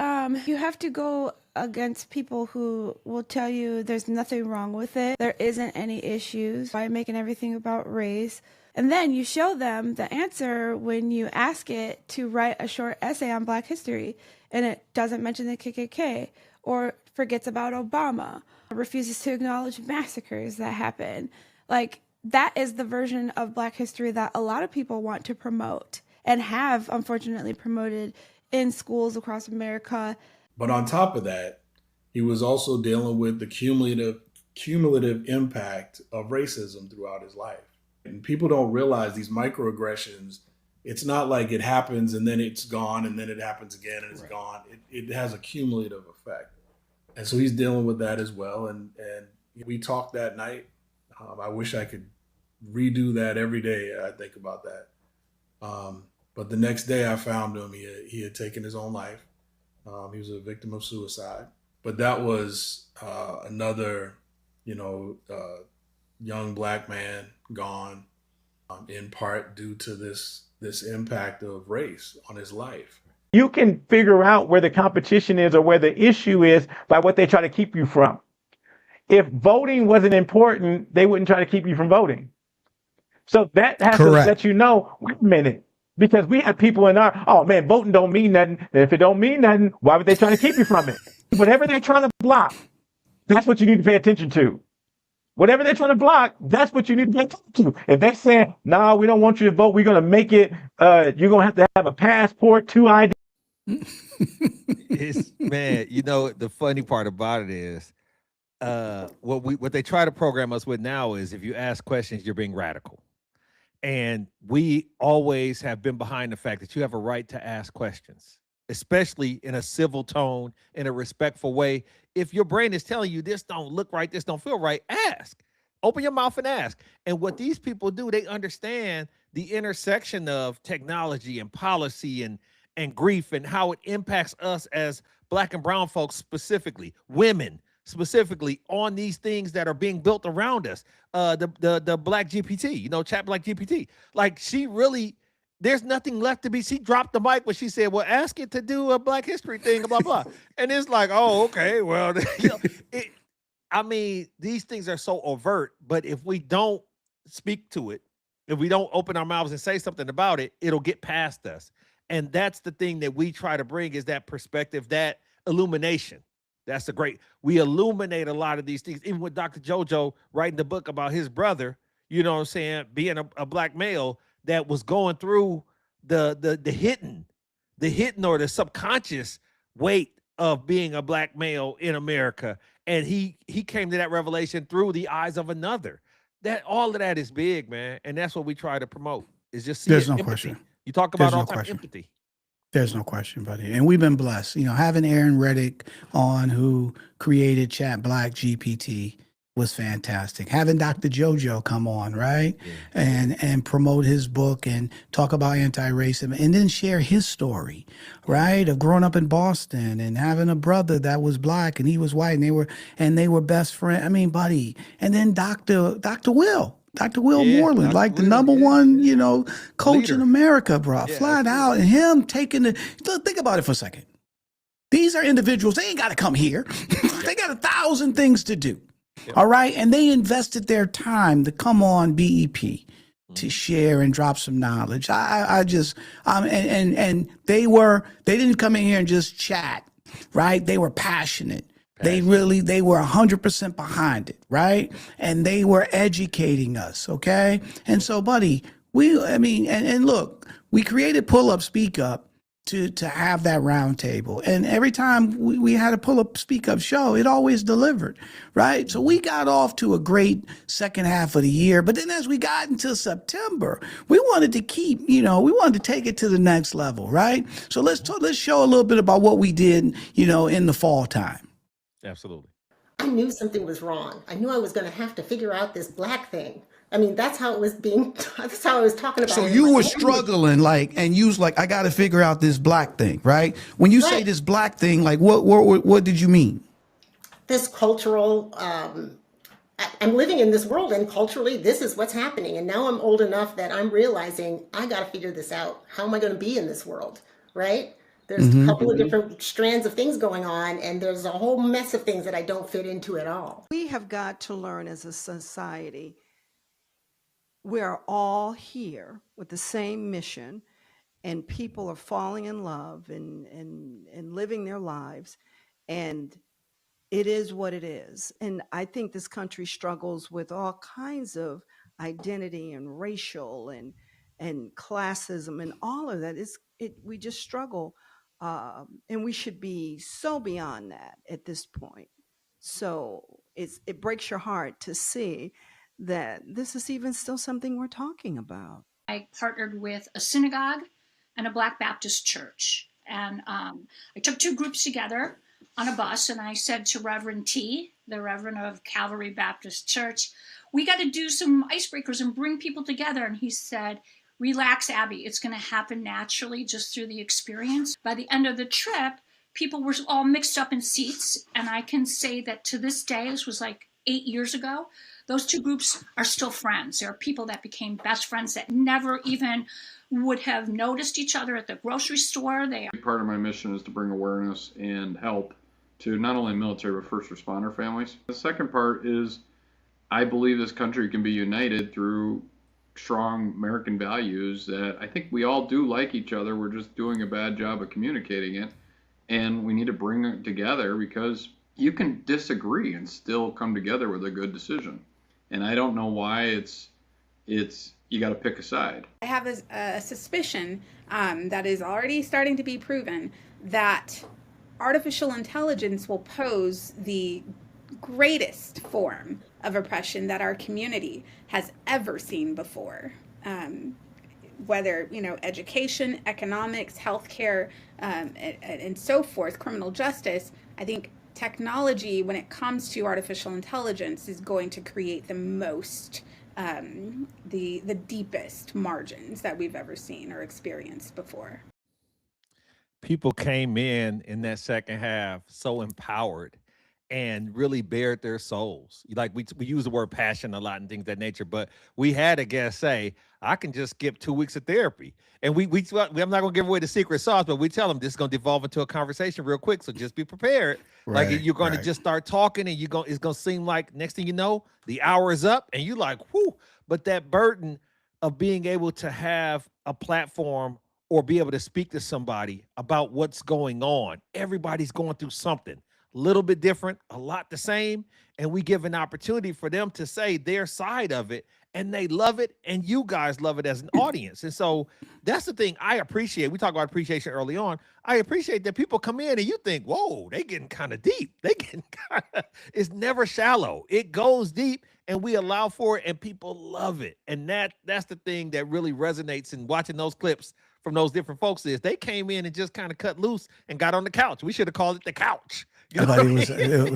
you have to go against people who will tell you there's nothing wrong with it. There isn't any issues by making everything about race. And then you show them the answer when you ask it to write a short essay on Black history, and it doesn't mention the KKK or forgets about Obama, or refuses to acknowledge massacres that happen. Like, that is the version of Black history that a lot of people want to promote and have, unfortunately, promoted in schools across America. But on top of that, he was also dealing with the cumulative impact of racism throughout his life. And people don't realize these microaggressions, it's not like it happens and then it's gone and then it happens again and it's gone. It has a cumulative effect. And so he's dealing with that as well. And we talked that night. I wish I could redo that every day. I think about that. But the next day I found him, he had taken his own life. He was a victim of suicide. But that was another, young Black man gone, in part due to this impact of race on his life. You can figure out where the competition is or where the issue is by what they try to keep you from. If voting wasn't important, they wouldn't try to keep you from voting. So that has to let you know, wait a minute, because we have people in our, oh man, voting don't mean nothing. And if it don't mean nothing, why would they try to keep you from it? Whatever they're trying to block, that's what you need to pay attention to. Whatever they're trying to block, that's what you need to pay attention to. If they're saying, no, we don't want you to vote, we're going to make it, you're going to have a passport, 2 ID. It's, man, the funny part about it is, what they try to program us with now is if you ask questions, you're being radical. And we always have been behind the fact that you have a right to ask questions, especially in a civil tone, in a respectful way. If your brain is telling you this don't look right, this don't feel right, ask. Open your mouth and ask. And what these people do, they understand the intersection of technology and policy and grief and how it impacts us as Black and brown folks, specifically women, specifically on these things that are being built around us. The Black GPT, Chat Black GPT, like she really, there's nothing left to be. She dropped the mic when she said, well, ask it to do a Black history thing, blah, blah. And it's like, oh, okay, well, these things are so overt, but if we don't speak to it, if we don't open our mouths and say something about it, it'll get past us. And that's the thing that we try to bring, is that perspective, that illumination. That's we illuminate a lot of these things. Even with Dr. JoJo writing the book about his brother, being a Black male that was going through the hidden or the subconscious weight of being a Black male in America. And he came to that revelation through the eyes of another. That all of that is big, man. And that's what we try to promote, is just There's no empathy. question. You talk about all time empathy. There's no question, buddy. And we've been blessed. Having Aaron Reddick on, who created Chat Black GPT, was fantastic. Having Dr. JoJo come on, right? Yeah. And promote his book and talk about anti-racism, and then share his story, right? Of growing up in Boston and having a brother that was Black and he was white, and they were best friends. Buddy. And then Dr. Will Moreland, like the number one, coach leader in America, bro, flat out. And him taking think about it for a second. These are individuals, they ain't got to come here. They got 1,000 things to do. All right. And they invested their time to come on BEP, to share and drop some knowledge. I just and they didn't come in here and just chat, right? They were passionate. They were 100% behind it, right? And they were educating us, okay? And so, buddy, and look, we created Pull Up, Speak Up to have that round table. And every time we had a Pull Up, Speak Up show, it always delivered, right? So we got off to a great second half of the year. But then as we got into September, we wanted to we wanted to take it to the next level, right? So let's show a little bit about what we did, in the fall time. Absolutely. I knew something was wrong. I knew I was going to have to figure out this black thing. I mean, that's how it was that's how I was talking about it. So you were struggling, and you was like, I got to figure out this black thing, right? When you say this black thing, like what did you mean? This cultural, I'm living in this world, and culturally, this is what's happening. And now I'm old enough that I'm realizing I got to figure this out. How am I going to be in this world, right? There's a couple of different strands of things going on, and there's a whole mess of things that I don't fit into at all. We have got to learn as a society. We are all here with the same mission, and people are falling in love and living their lives, and it is what it is. And I think this country struggles with all kinds of identity and racial and classism and all of that. We just struggle, and we should be so beyond that at this point. So it breaks your heart to see that this is even still something we're talking about. I partnered with a synagogue and a Black Baptist church. And I took two groups together on a bus, and I said to Reverend T, the Reverend of Calvary Baptist Church, we got to do some icebreakers and bring people together. And he said, relax, Abby, it's going to happen naturally just through the experience. By the end of the trip, people were all mixed up in seats. And I can say that to this day, this was like 8 years ago, those two groups are still friends. There are people that became best friends that never even would have noticed each other at the grocery store. Part of my mission is to bring awareness and help to not only military but first responder families. The second part is I believe this country can be united through strong American values that I think we all do like each other. We're just doing a bad job of communicating it, and we need to bring it together because you can disagree and still come together with a good decision. And I don't know why it's you got to pick a side. I have a suspicion that is already starting to be proven that artificial intelligence will pose the greatest form of oppression that our community has ever seen before. Whether, education, economics, healthcare, and so forth, criminal justice, I think technology, when it comes to artificial intelligence, is going to create the most, the deepest margins that we've ever seen or experienced before. People came in that second half so empowered and really bared their souls. Like we use the word passion a lot and things of that nature, but we had a guest say, I can just skip 2 weeks of therapy. And I'm not going to give away the secret sauce, but we tell them this is going to devolve into a conversation real quick. So just be prepared. Right, like you're going to just start talking and it's going to seem like next thing you know, the hour is up and you're like, whoo. But that burden of being able to have a platform or be able to speak to somebody about what's going on. Everybody's going through something. A little bit different, a lot the same, and we give an opportunity for them to say their side of it, and they love it, and you guys love it as an audience. And so that's the thing I appreciate. We talked about appreciation early on. I appreciate that people come in and you think, whoa, they getting kind of deep. It's never shallow. It goes deep, and we allow for it, and people love it. And that's the thing that really resonates in watching those clips from those different folks is they came in and just kind of cut loose and got on the couch. We should have called it the couch. It was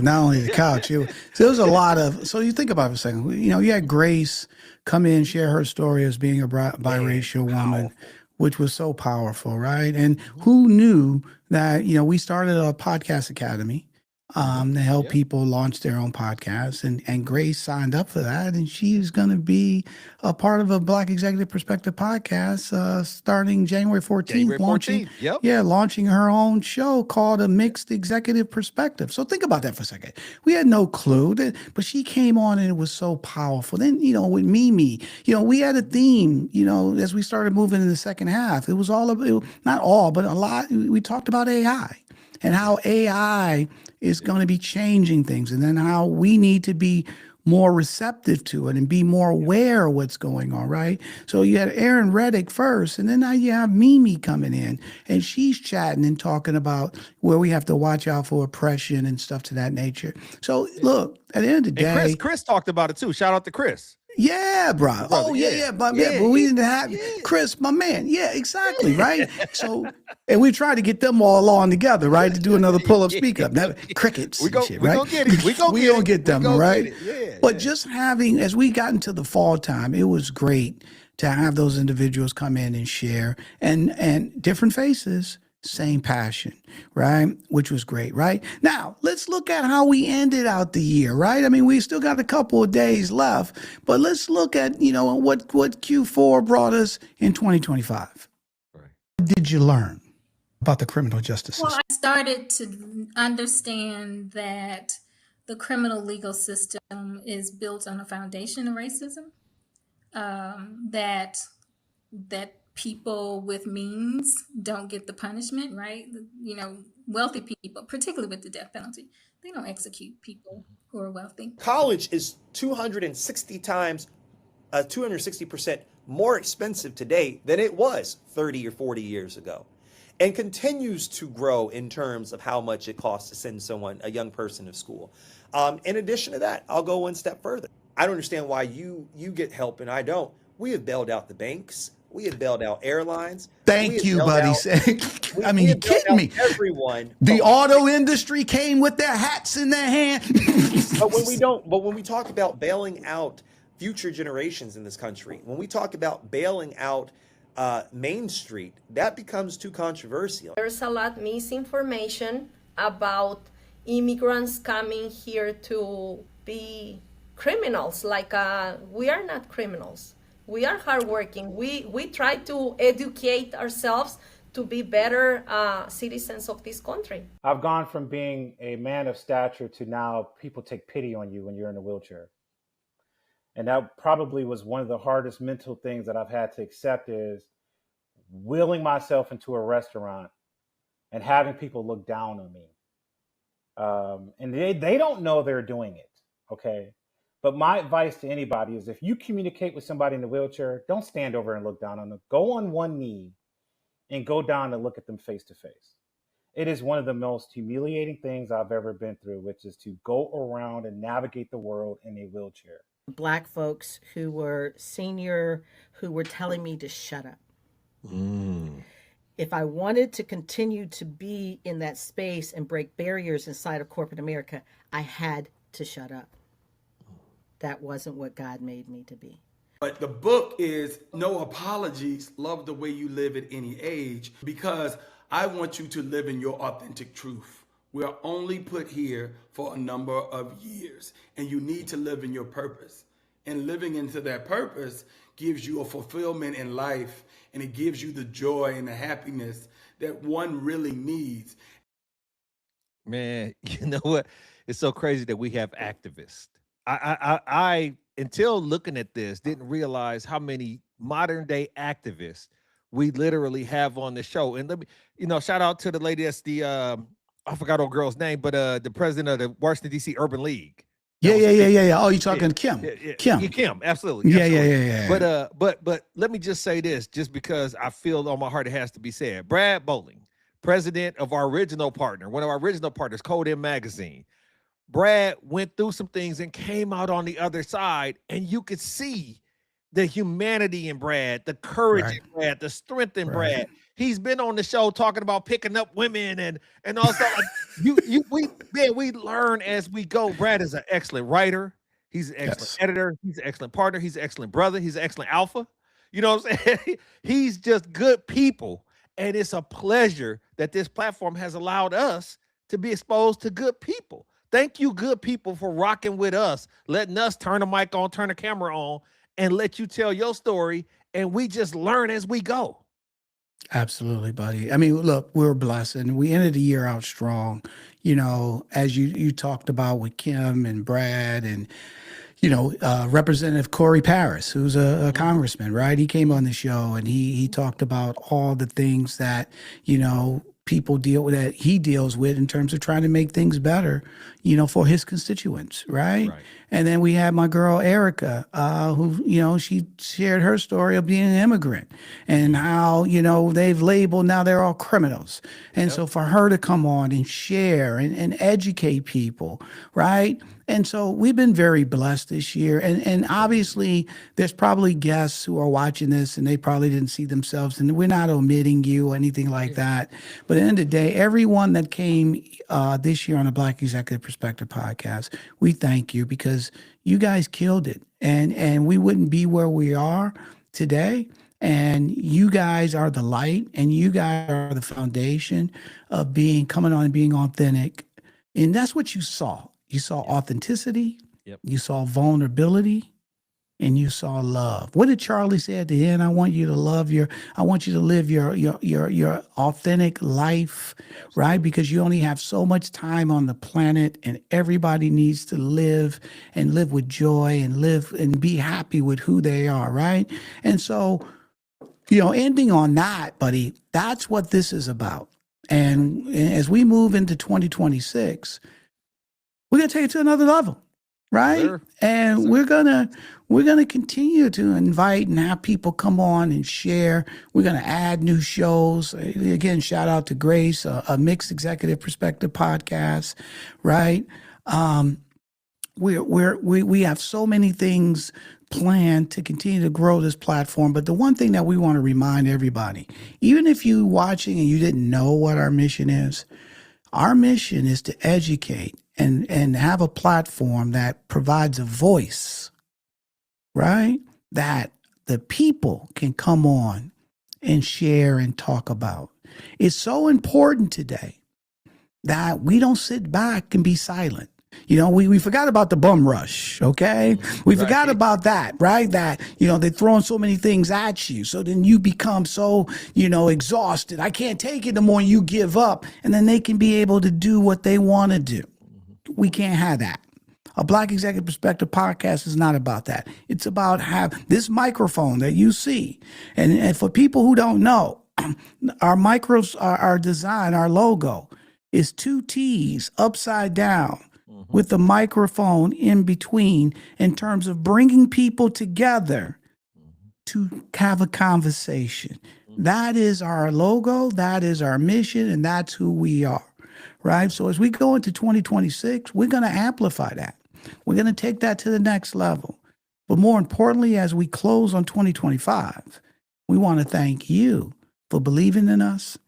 not only the couch. There was a lot of. So you think about it for a second. You had Grace come in, share her story as being a biracial woman, which was so powerful, right? And who knew that? We started a podcast academy, to help people launch their own podcasts. And Grace signed up for that. And she's going to be a part of a Black Executive Perspective podcast starting January 14th. January 14th. Launching, Yep. yeah, launching her own show called A Mixed Executive Perspective. So think about that for a second. We had no clue, but she came on and it was so powerful. Then, with Mimi, we had a theme, as we started moving in the second half. It was all about, not all, but a lot. We talked about AI and how AI is going to be changing things, and then how we need to be more receptive to it and be more aware of what's going on, right? So you had Aaron Reddick first, and then now you have Mimi coming in, and she's chatting and talking about where we have to watch out for oppression and stuff to that nature. So look, at the end of the day, And Chris talked about it too. Shout out to Chris. yeah, bro. Oh, yeah. But we didn't have Chris, my man. Yeah, exactly. Right. So, and we tried to get them all on together, right? To do another pull up, speak up. Now, crickets. We and shit, gonna right? get it. We gonna get them, gonna right? get it. Yeah, but just having, as we got into the fall time, it was great to have those individuals come in and share, and different faces, same passion, right? Which was great, right? Now, let's look at how we ended out the year, right? I mean, we still got a couple of days left, but let's look at, what Q4 brought us in 2025. Right. What did you learn about the criminal justice system? Well, I started to understand that the criminal legal system is built on a foundation of racism, that people with means don't get the punishment, right? Wealthy people, particularly with the death penalty, they don't execute people who are wealthy. College is 260% more expensive today than it was 30 or 40 years ago, and continues to grow in terms of how much it costs to send a young person to school. In addition to that, I'll go one step further. I don't understand why you get help and I don't. We have bailed out the banks. We have bailed out airlines. Thank you, buddy. I mean, you kidding me? Everyone. The auto industry came with their hats in their hand. But when we talk about bailing out future generations in this country, when we talk about bailing out Main Street, that becomes too controversial. There's a lot misinformation about immigrants coming here to be criminals. Like we are not criminals. We are hardworking. We try to educate ourselves to be better citizens of this country. I've gone from being a man of stature to now people take pity on you when you're in a wheelchair. And that probably was one of the hardest mental things that I've had to accept, is wheeling myself into a restaurant and having people look down on me. And they don't know they're doing it, okay? But my advice to anybody is, if you communicate with somebody in a wheelchair, don't stand over and look down on them. Go on one knee and go down and look at them face to face. It is one of the most humiliating things I've ever been through, which is to go around and navigate the world in a wheelchair. Black folks who were senior, who were telling me to shut up. If I wanted to continue to be in that space and break barriers inside of corporate America, I had to shut up. That wasn't what God made me to be. But the book is No Apologies, Love the Way You Live at Any Age, because I want you to live in your authentic truth. We are only put here for a number of years, and you need to live in your purpose. And living into that purpose gives you a fulfillment in life, and it gives you the joy and the happiness that one really needs. Man, you know what? It's so crazy that we have activists. I until looking at this, didn't realize how many modern day activists we literally have on the show. And let me, shout out to the lady that's the I forgot old girl's name, but the president of the Washington D.C. Urban League. Yeah. Oh, you're talking Kim. Kim, absolutely. Yeah. But let me just say this, just because I feel on my heart it has to be said. Brad Bowling, president of our original partner, one of our original partners, Code M Magazine. Brad went through some things and came out on the other side, and you could see the humanity in Brad, the courage in Brad, the strength in Brad. He's been on the show talking about picking up women and all stuff. We learn as we go. Brad is an excellent writer. He's an excellent editor. He's an excellent partner. He's an excellent brother. He's an excellent alpha. You know what I'm saying? He's just good people. And it's a pleasure that this platform has allowed us to be exposed to good people. Thank you, good people, for rocking with us, letting us turn the mic on, turn the camera on, and let you tell your story, and we just learn as we go. Absolutely, buddy. I mean, look, we're blessed, and we ended the year out strong. As you talked about with Kim and Brad and Representative Corey Paris, who's a congressman, right? He came on the show and he talked about all the things that people deal with, that he deals with in terms of trying to make things better, for his constituents, right? And then we had my girl Erica, who she shared her story of being an immigrant and how they've labeled, now they're all criminals, and so for her to come on and share and educate people, right? And so we've been very blessed this year. And obviously there's probably guests who are watching this and they probably didn't see themselves, and we're not omitting you or anything like that. But at the end of the day, everyone that came this year on the Black Executive Perspective podcast, we thank you, because you guys killed it. And we wouldn't be where we are today. And you guys are the light, and you guys are the foundation of coming on and being authentic. And that's what you saw. You saw authenticity, you saw vulnerability, and you saw love. What did Charlie say at the end? I want you to live your authentic life, right? Because you only have so much time on the planet, and everybody needs to live with joy and live and be happy with who they are, right? And so, ending on that, buddy, that's what this is about. And as we move into 2026, we're going to take it to another level, right? Sure. And we're gonna continue to invite and have people come on and share. We're going to add new shows. Again, shout out to Grace, a Mixed Executive Perspective podcast, right? We have so many things planned to continue to grow this platform. But the one thing that we want to remind everybody, even if you're watching and you didn't know what our mission is to educate and have a platform that provides a voice, right? That the people can come on and share and talk about. It's so important today that we don't sit back and be silent. We forgot about the bum rush, okay? We forgot about that, right? That, they're throwing so many things at you. So then you become so, exhausted. I can't take it no more. You give up. And then they can be able to do what they want to do. We can't have that. A Black Executive Perspective podcast is not about that. It's about this microphone that you see. And for people who don't know, our micros, our design, our logo is 2 T's upside down with the microphone in between, in terms of bringing people together to have a conversation. That is our logo, that is our mission, and that's who we are, right? So as we go into 2026, we're going to amplify that. We're going to take that to the next level. But more importantly, as we close on 2025, we want to thank you for believing in us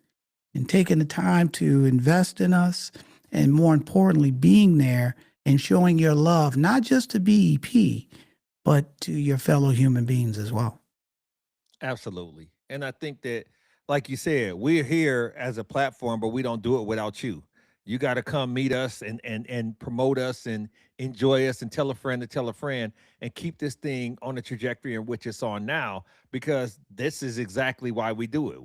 and taking the time to invest in us, and more importantly, being there and showing your love, not just to BEP, but to your fellow human beings as well. Absolutely. And I think that, like you said, we're here as a platform, but we don't do it without you. You got to come meet us and promote us and enjoy us and tell a friend to tell a friend and keep this thing on the trajectory in which it's on now, because this is exactly why we do it.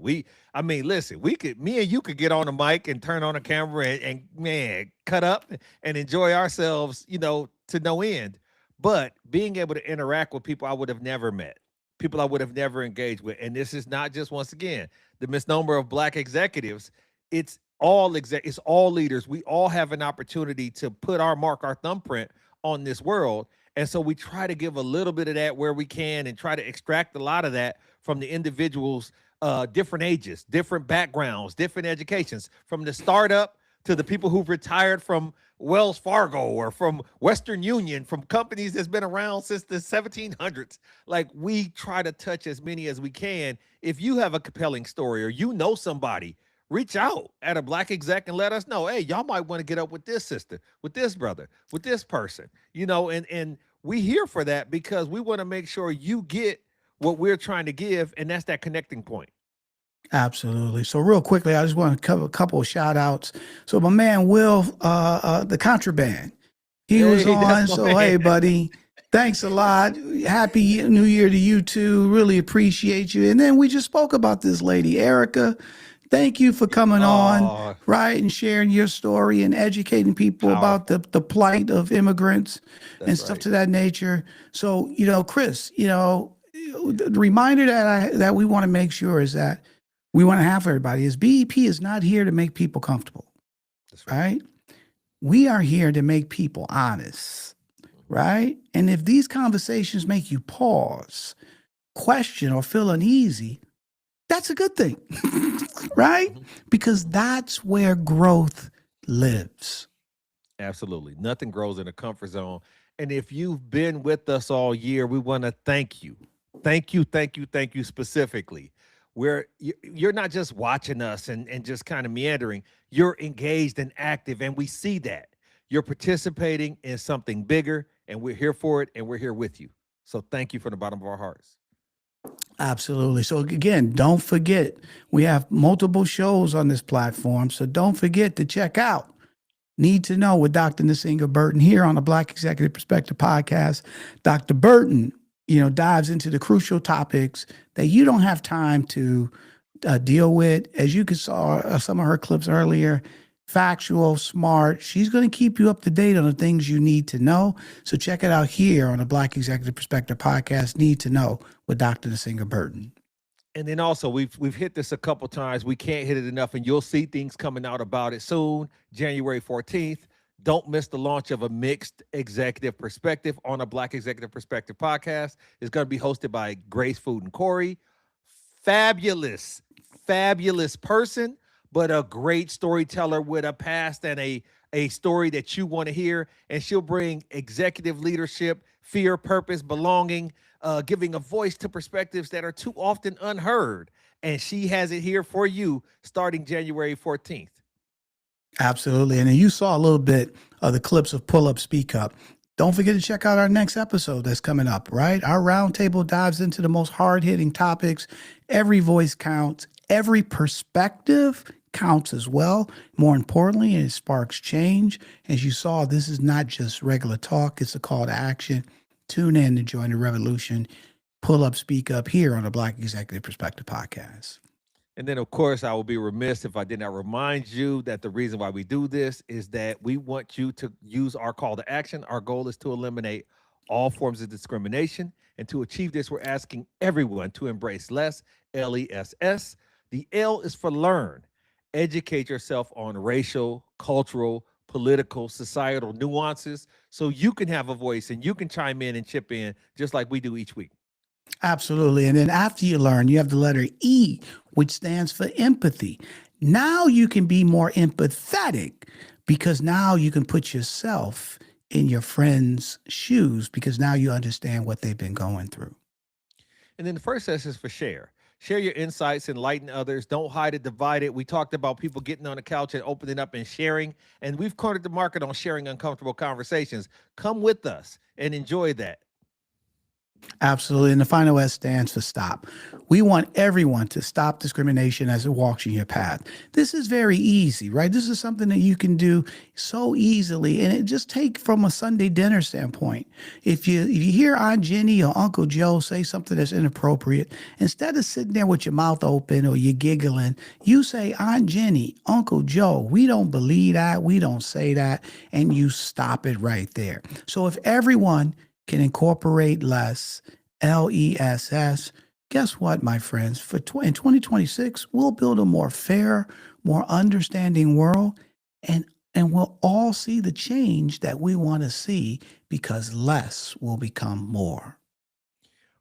Listen, me and you could get on the mic and turn on a camera and man, cut up and enjoy ourselves, to no end. But being able to interact with people I would have never met, people I would have never engaged with. And this is not just, once again, the misnomer of Black executives. It's all leaders. We all have an opportunity to put our mark, our thumbprint on this world. And so we try to give a little bit of that where we can, and try to extract a lot of that from the individuals, different ages, different backgrounds, different educations, from the startup to the people who've retired from Wells Fargo or from Western Union, from companies that's been around since the 1700s. Like, we try to touch as many as we can. If you have a compelling story, or somebody, reach out at a Black exec and let us know, hey, y'all might want to get up with this sister, with this brother, with this person, and we here for that, because we want to make sure you get what we're trying to give. And that's that connecting point. Absolutely. So real quickly, I just want to cover a couple of shout outs. So my man Will, the Contraband, he was Hey, on. that's my So hey, man. buddy, thanks a lot. Happy New Year to you too. Really appreciate you. And then we just spoke about this lady, Erica. Thank you for coming on, Oh, right, and sharing your story and educating people about powerful. the plight of immigrants and That's stuff right. to that nature. So, Chris, the reminder that we want to make sure is that we want to have for everybody is BEP is not here to make people comfortable, That's right. right? We are here to make people honest, right? And if these conversations make you pause, question, or feel uneasy, that's a good thing, right? Mhm. Because that's where growth lives. Absolutely. Nothing grows in a comfort zone. And if you've been with us all year, we want to thank you. Thank you, thank you, thank you specifically. Where you're not just watching us and just kind of meandering, you're engaged and active, and we see that. You're participating in something bigger, and we're here for it, and we're here with you. So thank you from the bottom of our hearts. Absolutely. So again, don't forget, we have multiple shows on this platform. So don't forget to check out Need to Know with Dr. Nasinga Burton here on the Black Executive Perspective podcast. Dr. Burton, dives into the crucial topics that you don't have time to deal with. As you saw some of her clips earlier, factual, smart. She's going to keep you up to date on the things you need to know. So check it out here on the Black Executive Perspective podcast, Need to Know with Dr. Nasinga Burton. And then also we've hit this a couple times. We can't hit it enough, and you'll see things coming out about it soon, January 14th. Don't miss the launch of a mixed executive perspective on a Black Executive Perspective podcast. It's going to be hosted by Grace Food and Corey. Fabulous, fabulous person, but a great storyteller with a past and a story that you want to hear. And she'll bring executive leadership, fear, purpose, belonging, giving a voice to perspectives that are too often unheard. And she has it here for you starting January 14th. Absolutely. And then you saw a little bit of the clips of Pull Up, Speak Up. Don't forget to check out our next episode that's coming up, right? Our roundtable dives into the most hard-hitting topics. Every voice counts. Every perspective counts as well. More importantly, it sparks change. As you saw, this is not just regular talk. It's a call to action. Tune in to join the revolution. Pull Up, Speak Up here on the Black Executive Perspective podcast. And then, of course, I will be remiss if I did not remind you that the reason why we do this is that we want you to use our call to action. Our goal is to eliminate all forms of discrimination. And to achieve this, we're asking everyone to embrace less, LESS. The L is for learn. Educate yourself on racial, cultural, political, societal nuances so you can have a voice and you can chime in and chip in just like we do each week. Absolutely. And then after you learn, you have the letter E, which stands for empathy. Now you can be more empathetic because now you can put yourself in your friend's shoes because now you understand what they've been going through. And then the first S is for share. Share your insights, enlighten others. Don't hide it, divide it. We talked about people getting on the couch and opening up and sharing. And we've cornered the market on sharing uncomfortable conversations. Come with us and enjoy that. Absolutely. And the final S stands for stop. We want everyone to stop discrimination as it walks in your path. This is very easy, right? This is something that you can so easily. And it just take from a Sunday dinner standpoint. If you hear Aunt Jenny or Uncle Joe say something that's inappropriate, instead of sitting there with your mouth open or you're giggling, you say, Aunt Jenny, Uncle Joe, we don't believe that. We don't say that. And you stop it right there. So if everyone can incorporate less, LESS. Guess what, my friends? In 2026, we'll build a more fair, more understanding world, and we'll all see the change that we want to see because less will become more.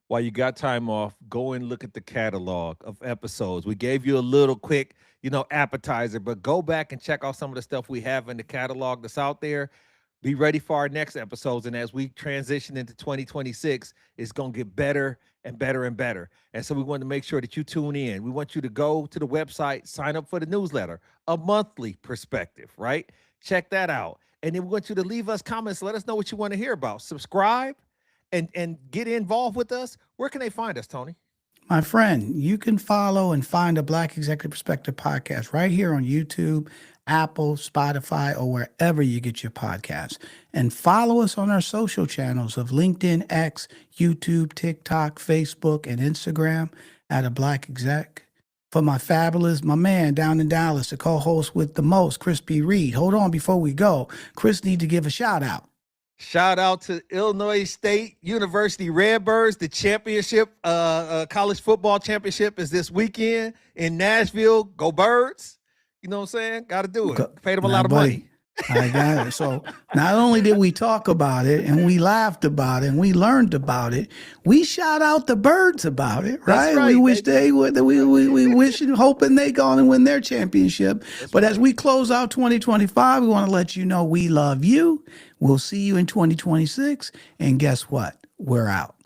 While you got time off, go and look at the catalog of episodes. We gave you a little quick, appetizer, but go back and check out some of the stuff we have in the catalog that's out there. Be ready for our next episodes. And as we transition into 2026, it's going to get better and better and better. And so we want to make sure that you tune in. We want you to go to the website, sign up for the newsletter, a monthly perspective, right? Check that out. And then we want you to leave us comments. Let us know what you want to hear about. Subscribe and get involved with us. Where can they find us, Tony? my friend, you can follow and find a Black Executive Perspective podcast right here on YouTube, Apple, Spotify, or wherever you get your podcasts. And follow us on our social channels of LinkedIn, X, YouTube, TikTok, Facebook, and Instagram at a Black Exec. For my man down in Dallas, the co-host with the most, Chris B. Reed. Hold on before we go. Chris need to give a shout out. Shout out to Illinois State University Redbirds. The championship, college football championship is this weekend in Nashville. Go Birds. You know what I'm saying? Got to do it. Paid them a lot of money. I got it. So not only did we talk about it and we laughed about it and we learned about it, we shout out the Birds about it, right? We wish they would. We wish and hoping they go on and win their championship. But as we close out 2025, we want to let you know we love you. We'll see you in 2026. And guess what? We're out.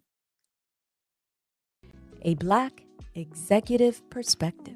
A Black Executive Perspective.